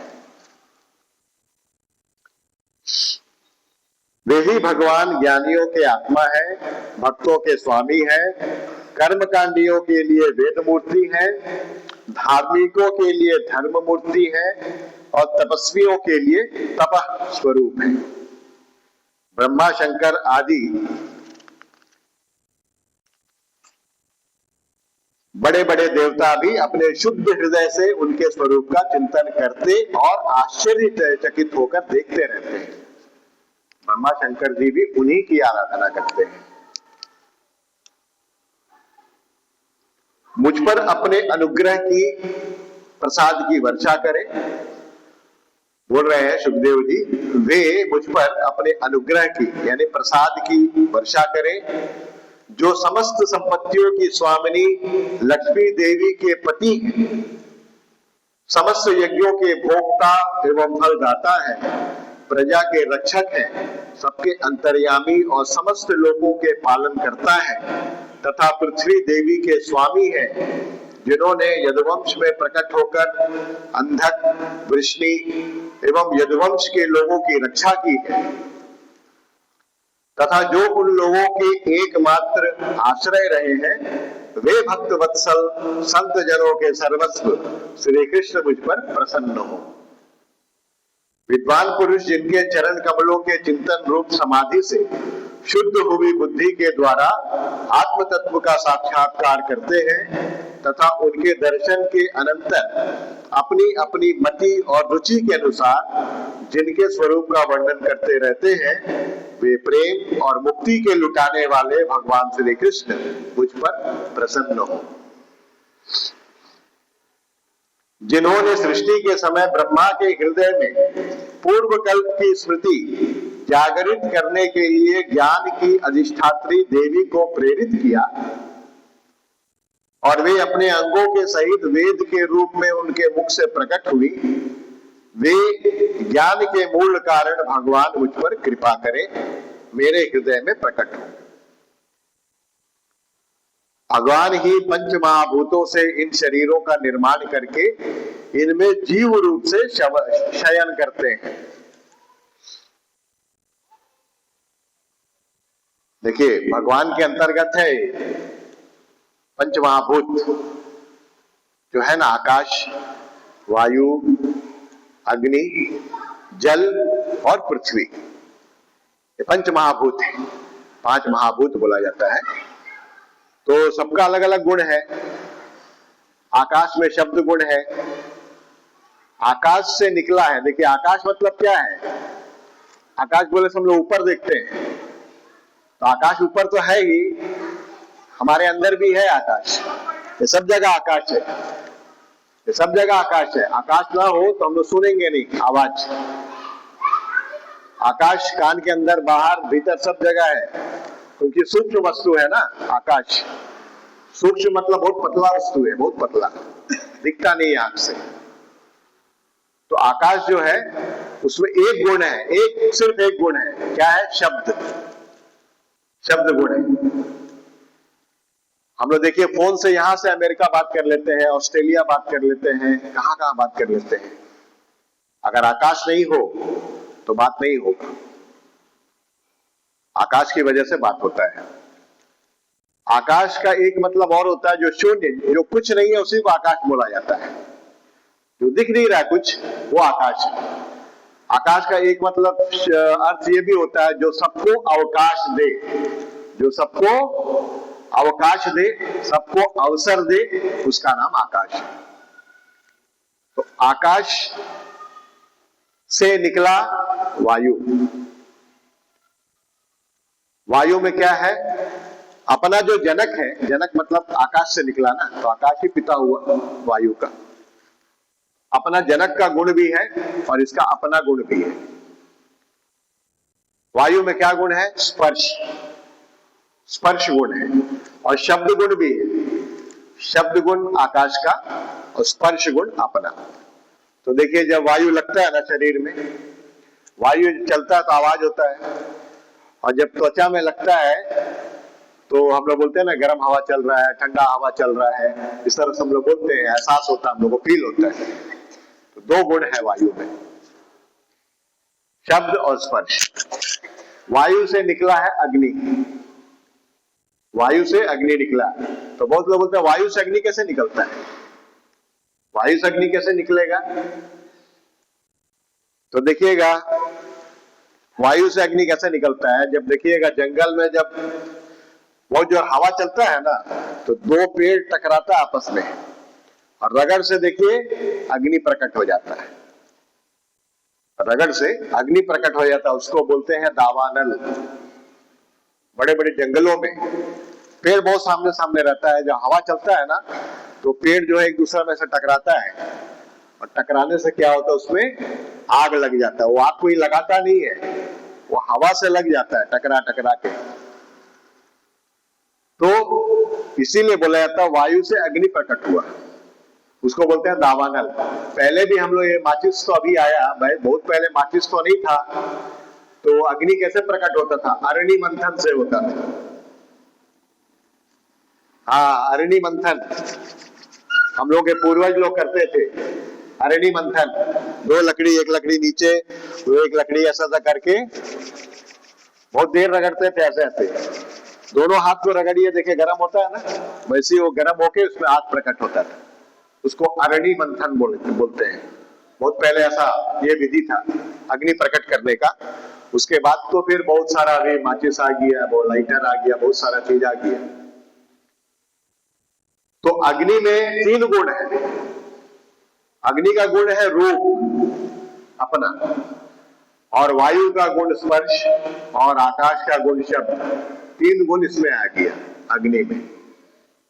A: वे ही भगवान ज्ञानियों के आत्मा है, भक्तों के स्वामी है, कर्मकांडियों के लिए वेद मूर्ति है, धार्मिकों के लिए धर्म मूर्ति है और तपस्वियों के लिए तपः स्वरूप है। ब्रह्मा शंकर आदि बड़े बड़े देवता भी अपने शुद्ध हृदय से उनके स्वरूप का चिंतन करते और आश्चर्यचकित होकर देखते रहते हैं। ब्रह्मा शंकर जी भी उन्हीं की आराधना करते हैं। मुझ पर अपने अनुग्रह की प्रसाद की वर्षा करें, बोल रहे हैं सुखदेव जी, वे मुझ पर अपने अनुग्रह की यानी प्रसाद की वर्षा करें, जो समस्त संपत्तियों की स्वामिनी लक्ष्मी देवी के पति हैं, समस्त यज्ञों के भोक्ता एवं फलदाता है, प्रजा के रक्षक हैं, सबके अंतर्यामी और समस्त लोगों के पालन करता है तथा पृथ्वी देवी के स्वामी है, जिन्होंने यदुवंश में प्रकट होकर अंधक, वृष्णि एवं यदुवंश के लोगों की रक्षा की है तथा जो उन लोगों के एकमात्र आश्रय रहे हैं, वे भक्त वत्सल संत जनों के सर्वस्व श्री कृष्ण मुझ पर प्रसन्न हो। विद्वान पुरुष जिनके चरण कमलों के चिंतन रूप समाधि से शुद्ध हुई बुद्धि के द्वारा आत्म तत्व का साक्षात्कार करते हैं तथा उनके दर्शन के अनंतर अपनी अपनी मति और रुचि के अनुसार जिनके स्वरूप का वर्णन करते रहते हैं, वे प्रेम और मुक्ति के लुटाने वाले भगवान श्री कृष्ण मुझ पर प्रसन्न हो। जिन्होंने सृष्टि के समय ब्रह्मा के हृदय में पूर्व कल्प की स्मृति जागृत करने के लिए ज्ञान की अधिष्ठात्री देवी को प्रेरित किया और वे अपने अंगों के सहित वेद के रूप में उनके मुख से प्रकट हुई, वे ज्ञान के मूल कारण भगवान मुझ पर कृपा करें, मेरे हृदय में प्रकट हो। भगवान ही पंच महाभूतों से इन शरीरों का निर्माण करके इनमें जीव रूप से शयन करते हैं। देखिए, भगवान के अंतर्गत है पंच महाभूत जो है ना, आकाश, वायु, अग्नि, जल और पृथ्वी, ये पंच महाभूत है। 5 महाभूत बोला जाता है। तो सबका अलग अलग गुण है। आकाश में शब्द गुण है, आकाश से निकला है। देखिए, आकाश मतलब क्या है? आकाश बोले से हम लोग ऊपर देखते हैं, तो आकाश ऊपर तो है ही, हमारे अंदर भी है आकाश। ये सब जगह आकाश है, ये सब जगह आकाश है। आकाश ना हो तो हम लोग सुनेंगे नहीं आवाज। आकाश कान के अंदर, बाहर, भीतर सब जगह है, क्योंकि सूक्ष्म वस्तु है ना आकाश। सूक्ष्म मतलब बहुत पतला वस्तु है, बहुत पतला, दिखता नहीं आंख से। तो आकाश जो है उसमें एक गुण है, एक सिर्फ एक गुण है, क्या है? शब्द, शब्द गुण है। हम लोग देखिए, फोन से यहां से अमेरिका बात कर लेते हैं, ऑस्ट्रेलिया बात कर लेते हैं, कहां कहां बात कर लेते हैं। अगर आकाश नहीं हो तो बात नहीं होगा। आकाश की वजह से बात होता है। आकाश का एक मतलब और होता है जो शून्य, जो कुछ नहीं है, उसी को आकाश बोला जाता है। जो दिख नहीं रहा कुछ, वो आकाश है। आकाश का एक मतलब अर्थ ये भी होता है जो सबको अवकाश दे, जो सबको अवकाश दे, सबको अवसर दे, उसका नाम आकाश है। तो आकाश से निकला वायु। वायु में क्या है? अपना जो जनक है, जनक मतलब आकाश से निकला ना, तो आकाश ही पिता हुआ वायु का। अपना जनक का गुण भी है और इसका अपना गुण भी है। वायु में क्या गुण है? स्पर्श, स्पर्श गुण है। और शब्द गुण भी है, शब्द गुण आकाश का और स्पर्श गुण अपना। तो देखिए जब वायु लगता है ना शरीर में, वायु चलता है तो आवाज होता है, और जब त्वचा में लगता है तो हम लोग बोलते हैं ना गर्म हवा चल रहा है, ठंडा हवा चल रहा है, इस तरह से हम लोग बोलते हैं, एहसास होता है, हम लोग को फील होता है। तो दो गुण है वायु में, शब्द और स्पर्श। वायु से निकला है अग्नि, वायु से अग्नि निकला। तो बहुत लोग बोलते हैं वायु से अग्नि कैसे निकलता है? वायु से अग्नि कैसे निकलेगा? तो देखिएगा वायु से अग्नि कैसे निकलता है। जब देखिएगा जंगल में जब बहुत जो हवा चलता है ना, तो दो पेड़ टकराता है आपस में, और रगड़ से देखिए अग्नि प्रकट हो जाता है, रगड़ से अग्नि प्रकट हो जाता है, उसको बोलते हैं दावानल। बड़े बड़े जंगलों में पेड़ बहुत सामने सामने रहता है, जब हवा चलता है ना तो पेड़ जो है एक दूसरे में से टकराता है, और टकराने से क्या होता है उसमें आग लग जाता है। वो आग कोई लगाता नहीं है, वो हवा से लग जाता है टकरा टकरा के। तो इसीलिए बोला जाता है वायु से अग्नि प्रकट हुआ, उसको बोलते हैं दावानल। पहले भी हम लोग ये माचिस तो अभी आया भाई, बहुत पहले माचिस तो नहीं था, तो अग्नि कैसे प्रकट होता था? अरणि मंथन से होता था। हाँ, अरणि मंथन हम लोग के पूर्वज लोग करते थे, अरणि मंथन। दो लकड़ी, एक लकड़ी नीचे, वो एक लकड़ी ऐसा सा करके बहुत देर रगड़ते थे ऐसे ऐसे, दोनों हाथ को रगड़िए, देखिए गर्म होता है ना, वैसे वो गर्म होके उसमें आग प्रकट होता था, उसको अरणि मंथन बोलते हैं। बहुत पहले ऐसा ये विधि था अग्नि प्रकट करने का। उसके बाद तो फिर बहुत सारा अभी माचिस आ गया, बहुत लाइटर आ गया, बहुत सारा चीज आ गया। तो अग्नि में तीन गुण है। अग्नि का गुण है रूप अपना, और वायु का गुण स्पर्श, और आकाश का गुण शब्द। तीन गुण इसमें आ गया अग्नि में।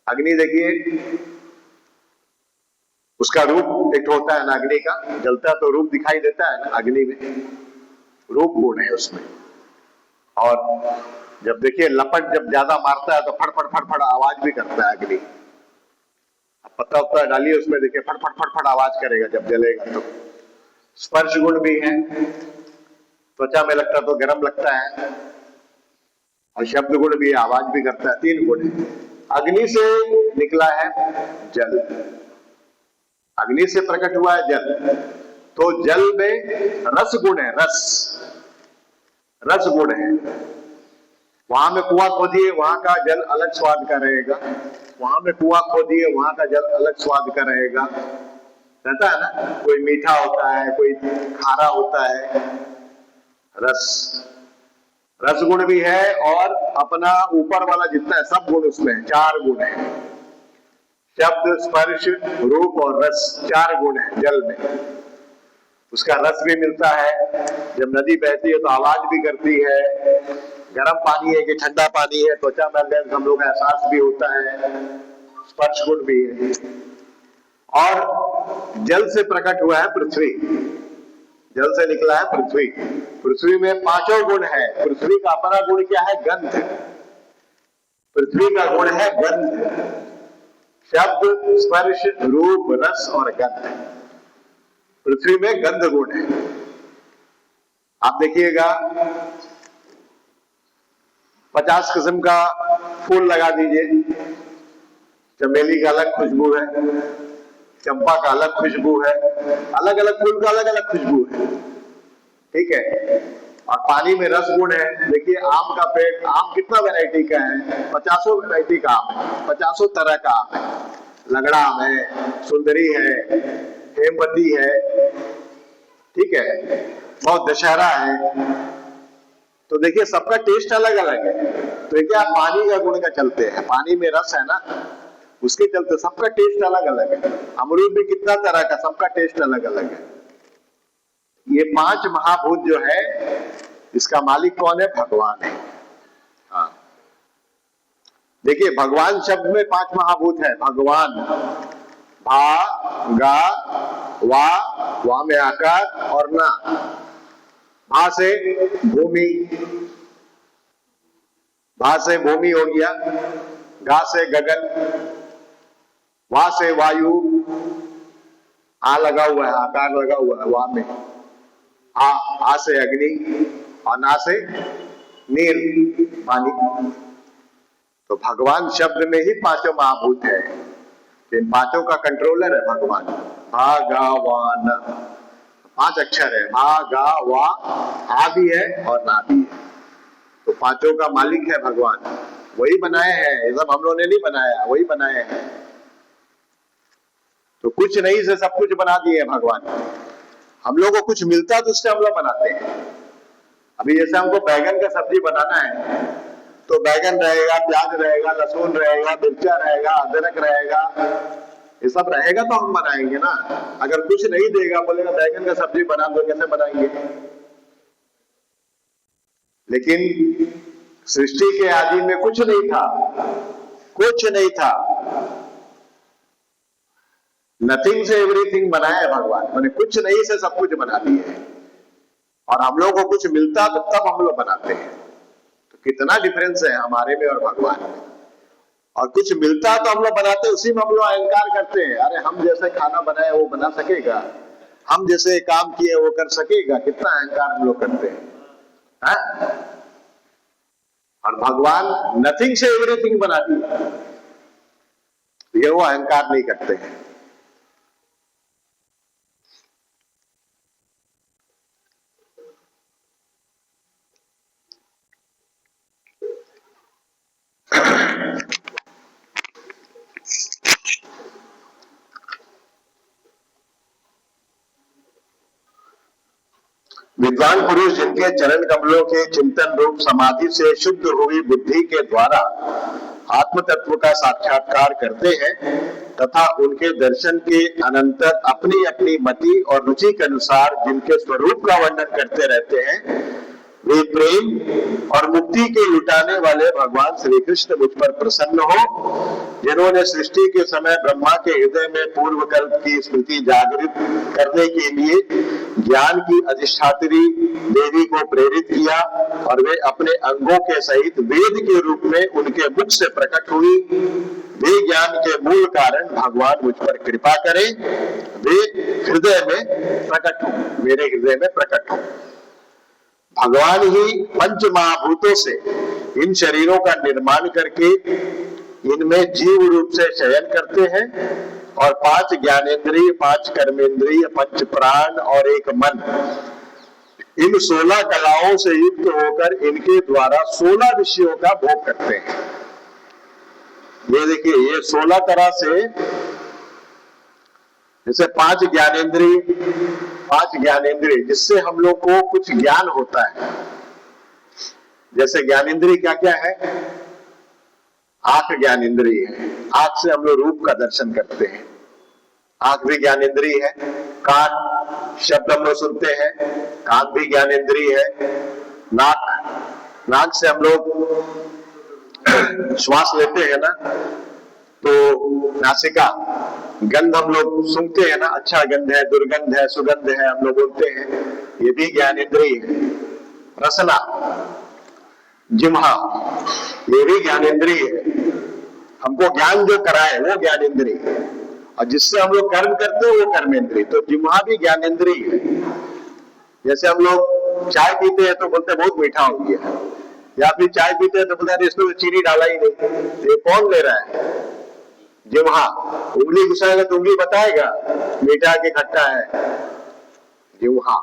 A: अग्नि देखिए उसका रूप एक होता है ना, अग्नि का जलता है तो रूप दिखाई देता है ना, अग्नि में रूप गुण है उसमें। और जब देखिए लपट जब ज्यादा मारता है तो फटफट फटफट आवाज भी करता है अग्नि। पत्ता उत्ता डालिए उसमें, देखिए फटफट फटफट आवाज करेगा जब जलेगा। तो स्पर्श गुण भी है, त्वचा में लगता तो गर्म लगता है, और शब्द गुण भी है, आवाज भी करता है। तीन गुण है। अग्नि से निकला है जल, अग्नि से प्रकट हुआ है जल। तो जल में रस गुण है, रस गुण है। वहां में कुआं खोदिए, वहां का जल अलग स्वाद का रहेगा, वहां में कुआं खोदिए, वहां का जल अलग स्वाद का रहेगा। रहता है ना, कोई मीठा होता है, कोई खारा होता है। रस गुण भी है, और अपना ऊपर वाला जितना है सब गुण उसमें है। चार गुण है, शब्द, स्पर्श, रूप और रस, चार गुण है जल में। उसका रस भी मिलता है, जब नदी बहती है तो आवाज भी करती है। गर्म पानी है कि ठंडा पानी है, त्वचा में हम लोग एहसास भी होता है, स्पर्श गुण भी है। और जल से प्रकट हुआ है पृथ्वी, जल से निकला है पृथ्वी। पृथ्वी में पांचों गुण है। पृथ्वी का अपना गुण क्या है? गंध। पृथ्वी का गुण है गंध, शब्द, स्पर्श, रूप, रस और गंध। पृथ्वी में गंध गुण है। आप देखिएगा 50 किस्म का फूल लगा दीजिए, चमेली का अलग खुशबू है, चंपा का अलग खुशबू है, अलग अलग फूल का अलग अलग खुशबू है, ठीक है। और पानी में रस गुण है। देखिए आम का पेड़, आम कितना वैरायटी का है? 50 वैरायटी का आम है, 50 तरह का आम है। लगड़ा आम है, सुंदरी है, हेमवती है, ठीक है, बहुत दशहरा है। तो देखिए सबका टेस्ट अलग अलग है। तो ये क्या पानी का गुण का चलते हैं, पानी में रस है ना, उसके चलते सबका टेस्ट अलग अलग है। अमरूद भी कितना तरह का, सबका टेस्ट अलग अलग है। ये 5 महाभूत जो है, इसका मालिक कौन है? भगवान है। हाँ, देखिए भगवान शब्द में 5 महाभूत है। भगवान, भा, गा, वा में आकार और ना। भा से भूमि, भा से भूमि हो गया, गा से गगन, वा से वायु, आ लगा हुआ है, आकार लगा हुआ है वा में, आ से अग्नि और ना से नीर पानी। तो भगवान शब्द में ही पांचों महाभूत है, इन पांचों का कंट्रोलर है भगवान। भागवान 5 अक्षर है, भा गा वा, आ भी है और ना भी है। तो पांचों का मालिक है भगवान, वही बनाए हैं, ये सब हम लोगों ने नहीं बनाया, वही बनाए हैं। तो कुछ नहीं से सब कुछ बना दिए भगवान। हम लोग को कुछ मिलता है तो उससे हम लोग बनाते हैं। अभी जैसे हमको बैगन का सब्जी बनाना है तो बैगन रहेगा, प्याज रहेगा, लहसुन रहेगा, मिर्चा रहेगा, अदरक रहेगा, ये सब रहेगा तो हम बनाएंगे ना। अगर कुछ नहीं देगा, बोलेगा बैगन का सब्जी बना दो, कैसे बनाएंगे? लेकिन सृष्टि के आदि में कुछ नहीं था, कुछ नहीं था, नथिंग से एवरीथिंग बनाया है भगवान, मैंने कुछ नहीं से सब कुछ बना दिए है। और हम लोग को कुछ मिलता तो तब हम लोग बनाते हैं। तो कितना डिफरेंस है हमारे में और भगवान में। और कुछ मिलता तो हम लोग बनाते, उसी में हम लोग अहंकार करते हैं, अरे हम जैसे खाना बनाए वो बना सकेगा, हम जैसे काम किए वो कर सकेगा, कितना अहंकार हम लोग करते हैं, है? और भगवान नथिंग से एवरीथिंग बना दिया, ये वो अहंकार नहीं करते हैं। विद्वान पुरुष जिनके चरण कमलों के चिंतन रूप समाधि से शुद्ध हुई बुद्धि के द्वारा आत्म तत्व का साक्षात्कार करते हैं तथा उनके दर्शन के अनंतर अपनी अपनी मति और रुचि के अनुसार जिनके स्वरूप का वर्णन करते रहते हैं, वे प्रेम और मुक्ति के लुटाने वाले भगवान श्री कृष्ण मुझ पर प्रसन्न हो, जिन्होंने सृष्टि के समय ब्रह्मा के हृदय में पूर्व कल्प की स्मृति जागृत करने के लिए ज्ञान की अधिष्ठात्री देवी को प्रेरित किया और वे अपने अंगों के सहित वेद के रूप में उनके मुख से प्रकट हुई। वे ज्ञान के मूल कारण भगवान मुझ पर कृपा करें, वे हृदय में प्रकट हो, मेरे हृदय में प्रकट हो। भगवान ही पंच महाभूतों से इन शरीरों का निर्माण करके इनमें जीव रूप से शयन करते हैं और 5 ज्ञानेंद्रिय, 5 कर्मेंद्रिय, 5 प्राण और 1 मन, इन 16 कलाओं से युक्त होकर इनके द्वारा 16 विषयों का भोग करते हैं। ये देखिए, ये 16 तरह से, जैसे 5 ज्ञानेंद्रिय जिससे हम लोग को कुछ ज्ञान होता है। जैसे ज्ञानेंद्रिय क्या क्या है? आंख ज्ञानेंद्रिय है, आंख से हम लोग रूप का दर्शन करते हैं, आंख भी ज्ञानेंद्रिय है। कान, शब्द हम लोग सुनते हैं, कान भी ज्ञानेंद्रिय है। नाक, नाक से हम लोग श्वास लेते हैं ना, तो नासिका, गंध हम लोग सूंघते हैं ना, अच्छा गंध है, दुर्गंध है, सुगंध है, हम लोग बोलते हैं, ये भी ज्ञानेंद्रिय है। रसना, जिह्वा, ये भी ज्ञानेंद्रिय है, हमको ज्ञान जो कराए वो ज्ञानेंद्रिय है। और जिससे हम लोग कर्म करते हैं वो कर्मेंद्रिय, तो जिह्वा भी ज्ञानेंद्रिय है। जैसे हम लोग चाय पीते हैं तो बोलते हैं बहुत मीठा हो गया, या फिर चाय पीते हैं तो बोलते हैं इसमें चीनी डाला ही नहीं, ये कौन ले रहा है? जिह्वा। उंगली घुसाएगा तो उंगली बताएगा मीठा के खट्टा है, जिह्वा।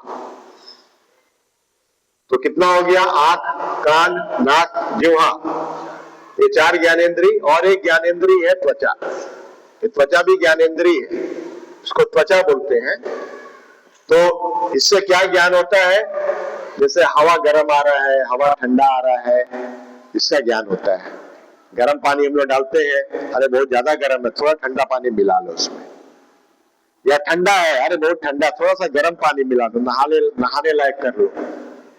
A: तो कितना हो गया? आंख, कान, नाक, जिह्वा, ये 4 ज्ञानेंद्रिय। और एक ज्ञानेंद्रिय है त्वचा, ये त्वचा भी ज्ञानेंद्रिय है, इसको त्वचा बोलते हैं। तो इससे क्या ज्ञान होता है? जैसे हवा गर्म आ रहा है, हवा ठंडा आ रहा है, इसका ज्ञान होता है। गर्म पानी हम लोग डालते हैं, अरे बहुत ज्यादा गर्म है, थोड़ा ठंडा पानी मिला लो उसमें। या ठंडा है, अरे बहुत ठंडा, थोड़ा सा गर्म पानी मिला दो, नहाने लायक कर लो।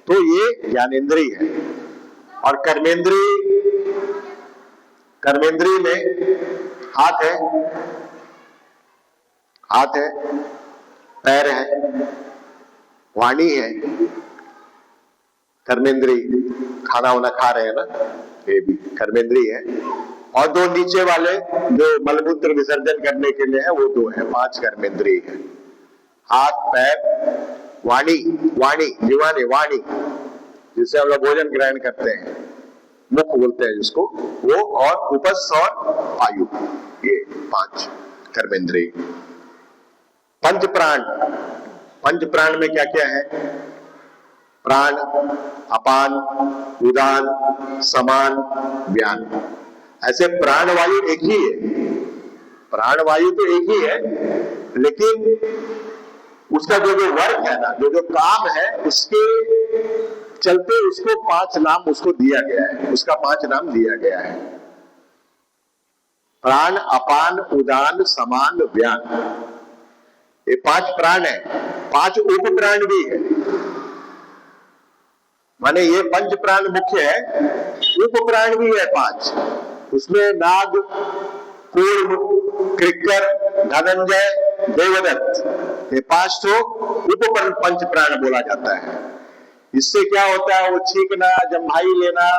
A: तो ये ज्ञानेंद्रिय है। और कर्मेंद्रिय में हाथ है, पैर है, वाणी है, कर्मेंद्री, खाना वाना खा रहे हैं ना, ये भी कर्मेंद्री है। और दो नीचे वाले जो मलमूत्र विसर्जन करने के लिए है, वो दो है, 5 कर्मेंद्री है। हाथ, पैर, वाणी, वाणी जीवानी, वाणी जिससे हम लोग भोजन ग्रहण करते हैं, मुख बोलते हैं जिसको, वो, और उपस्थ और आयु, ये 5 कर्मेंद्री। पंच प्राण, पंच प्राण में क्या क्या है? प्राण, अपान, उदान, समान, व्यान। ऐसे प्राण वायु एक ही है, प्राण वायु तो एक ही है, लेकिन उसका जो जो वर्क है ना, जो जो काम है, उसके चलते उसको 5 नाम उसको दिया गया है, उसका 5 नाम दिया गया है। प्राण, अपान, उदान, समान, व्यान, ये 5 प्राण है। 5 उप प्राण भी है, माने ये पंच प्राण मुख्य है, उप प्राण भी है 5। उसमें नाग, कूर्म, कृक्कर, धनंजय, देवदत्त, ये 5 तो उप पंच प्राण बोला जाता है। इससे क्या होता है? वो छींकना, जम्भाई लेना,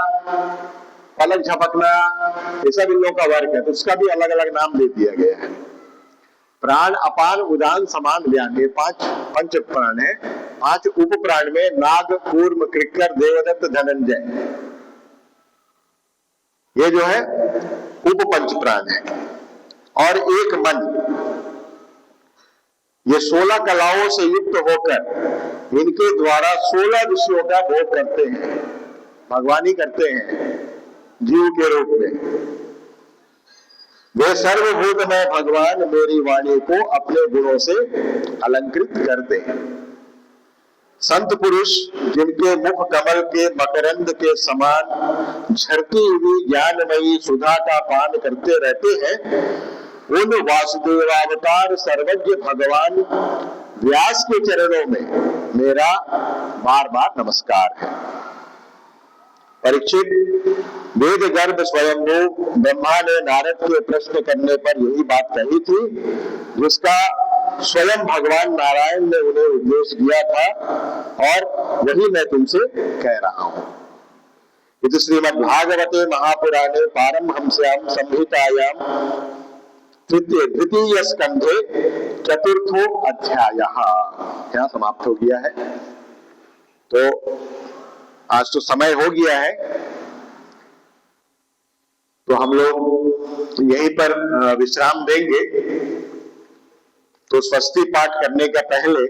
A: पलक झपकना, ये सब इन लोगों का वर्क है, तो उसका भी अलग अलग नाम दे दिया गया है। प्राण, अपान, उदान, समान, व्यान, ये 5 पंच प्राण है। 5 उप प्राण में नाग, कूर्म, कृक्कर, देवदत्त, धनंजय, ये जो है उप पंच प्राण है। और एक मन, ये 16 कलाओं से युक्त होकर इनके द्वारा 16 विषयों का भोग करते हैं, भगवानी करते हैं जीव के रूप में। वे सर्वभूतमय भगवान मेरी वाणी को अपने गुणों से अलंकृत करते हैं। संत पुरुष जिनके मुख कमल के मकरंद के समान झरती हुई ज्ञानमयी सुधा का पान करते रहते हैं, उन वासुदेवावतार सर्वज्ञ भगवान व्यास के चरणों में मेरा बार बार नमस्कार है। परीक्षित, वेद गर्भ स्वयंभू ब्रह्मा ने नारद के प्रश्न करने पर यही बात कही थी, जिसका स्वयं भगवान नारायण ने उन्हें उपदेश दिया था, और वही मैं तुमसे कह रहा हूं। इति श्रीमद्भागवते महापुराणे पारमहंस्याम संहितायाम द्वितीय स्कंधे चतुर्थो अध्यायः यहाँ समाप्त हो गया है। तो आज तो समय हो गया है, तो हम लोग यहीं पर विश्राम देंगे। तो स्वस्ति पाठ करने का पहले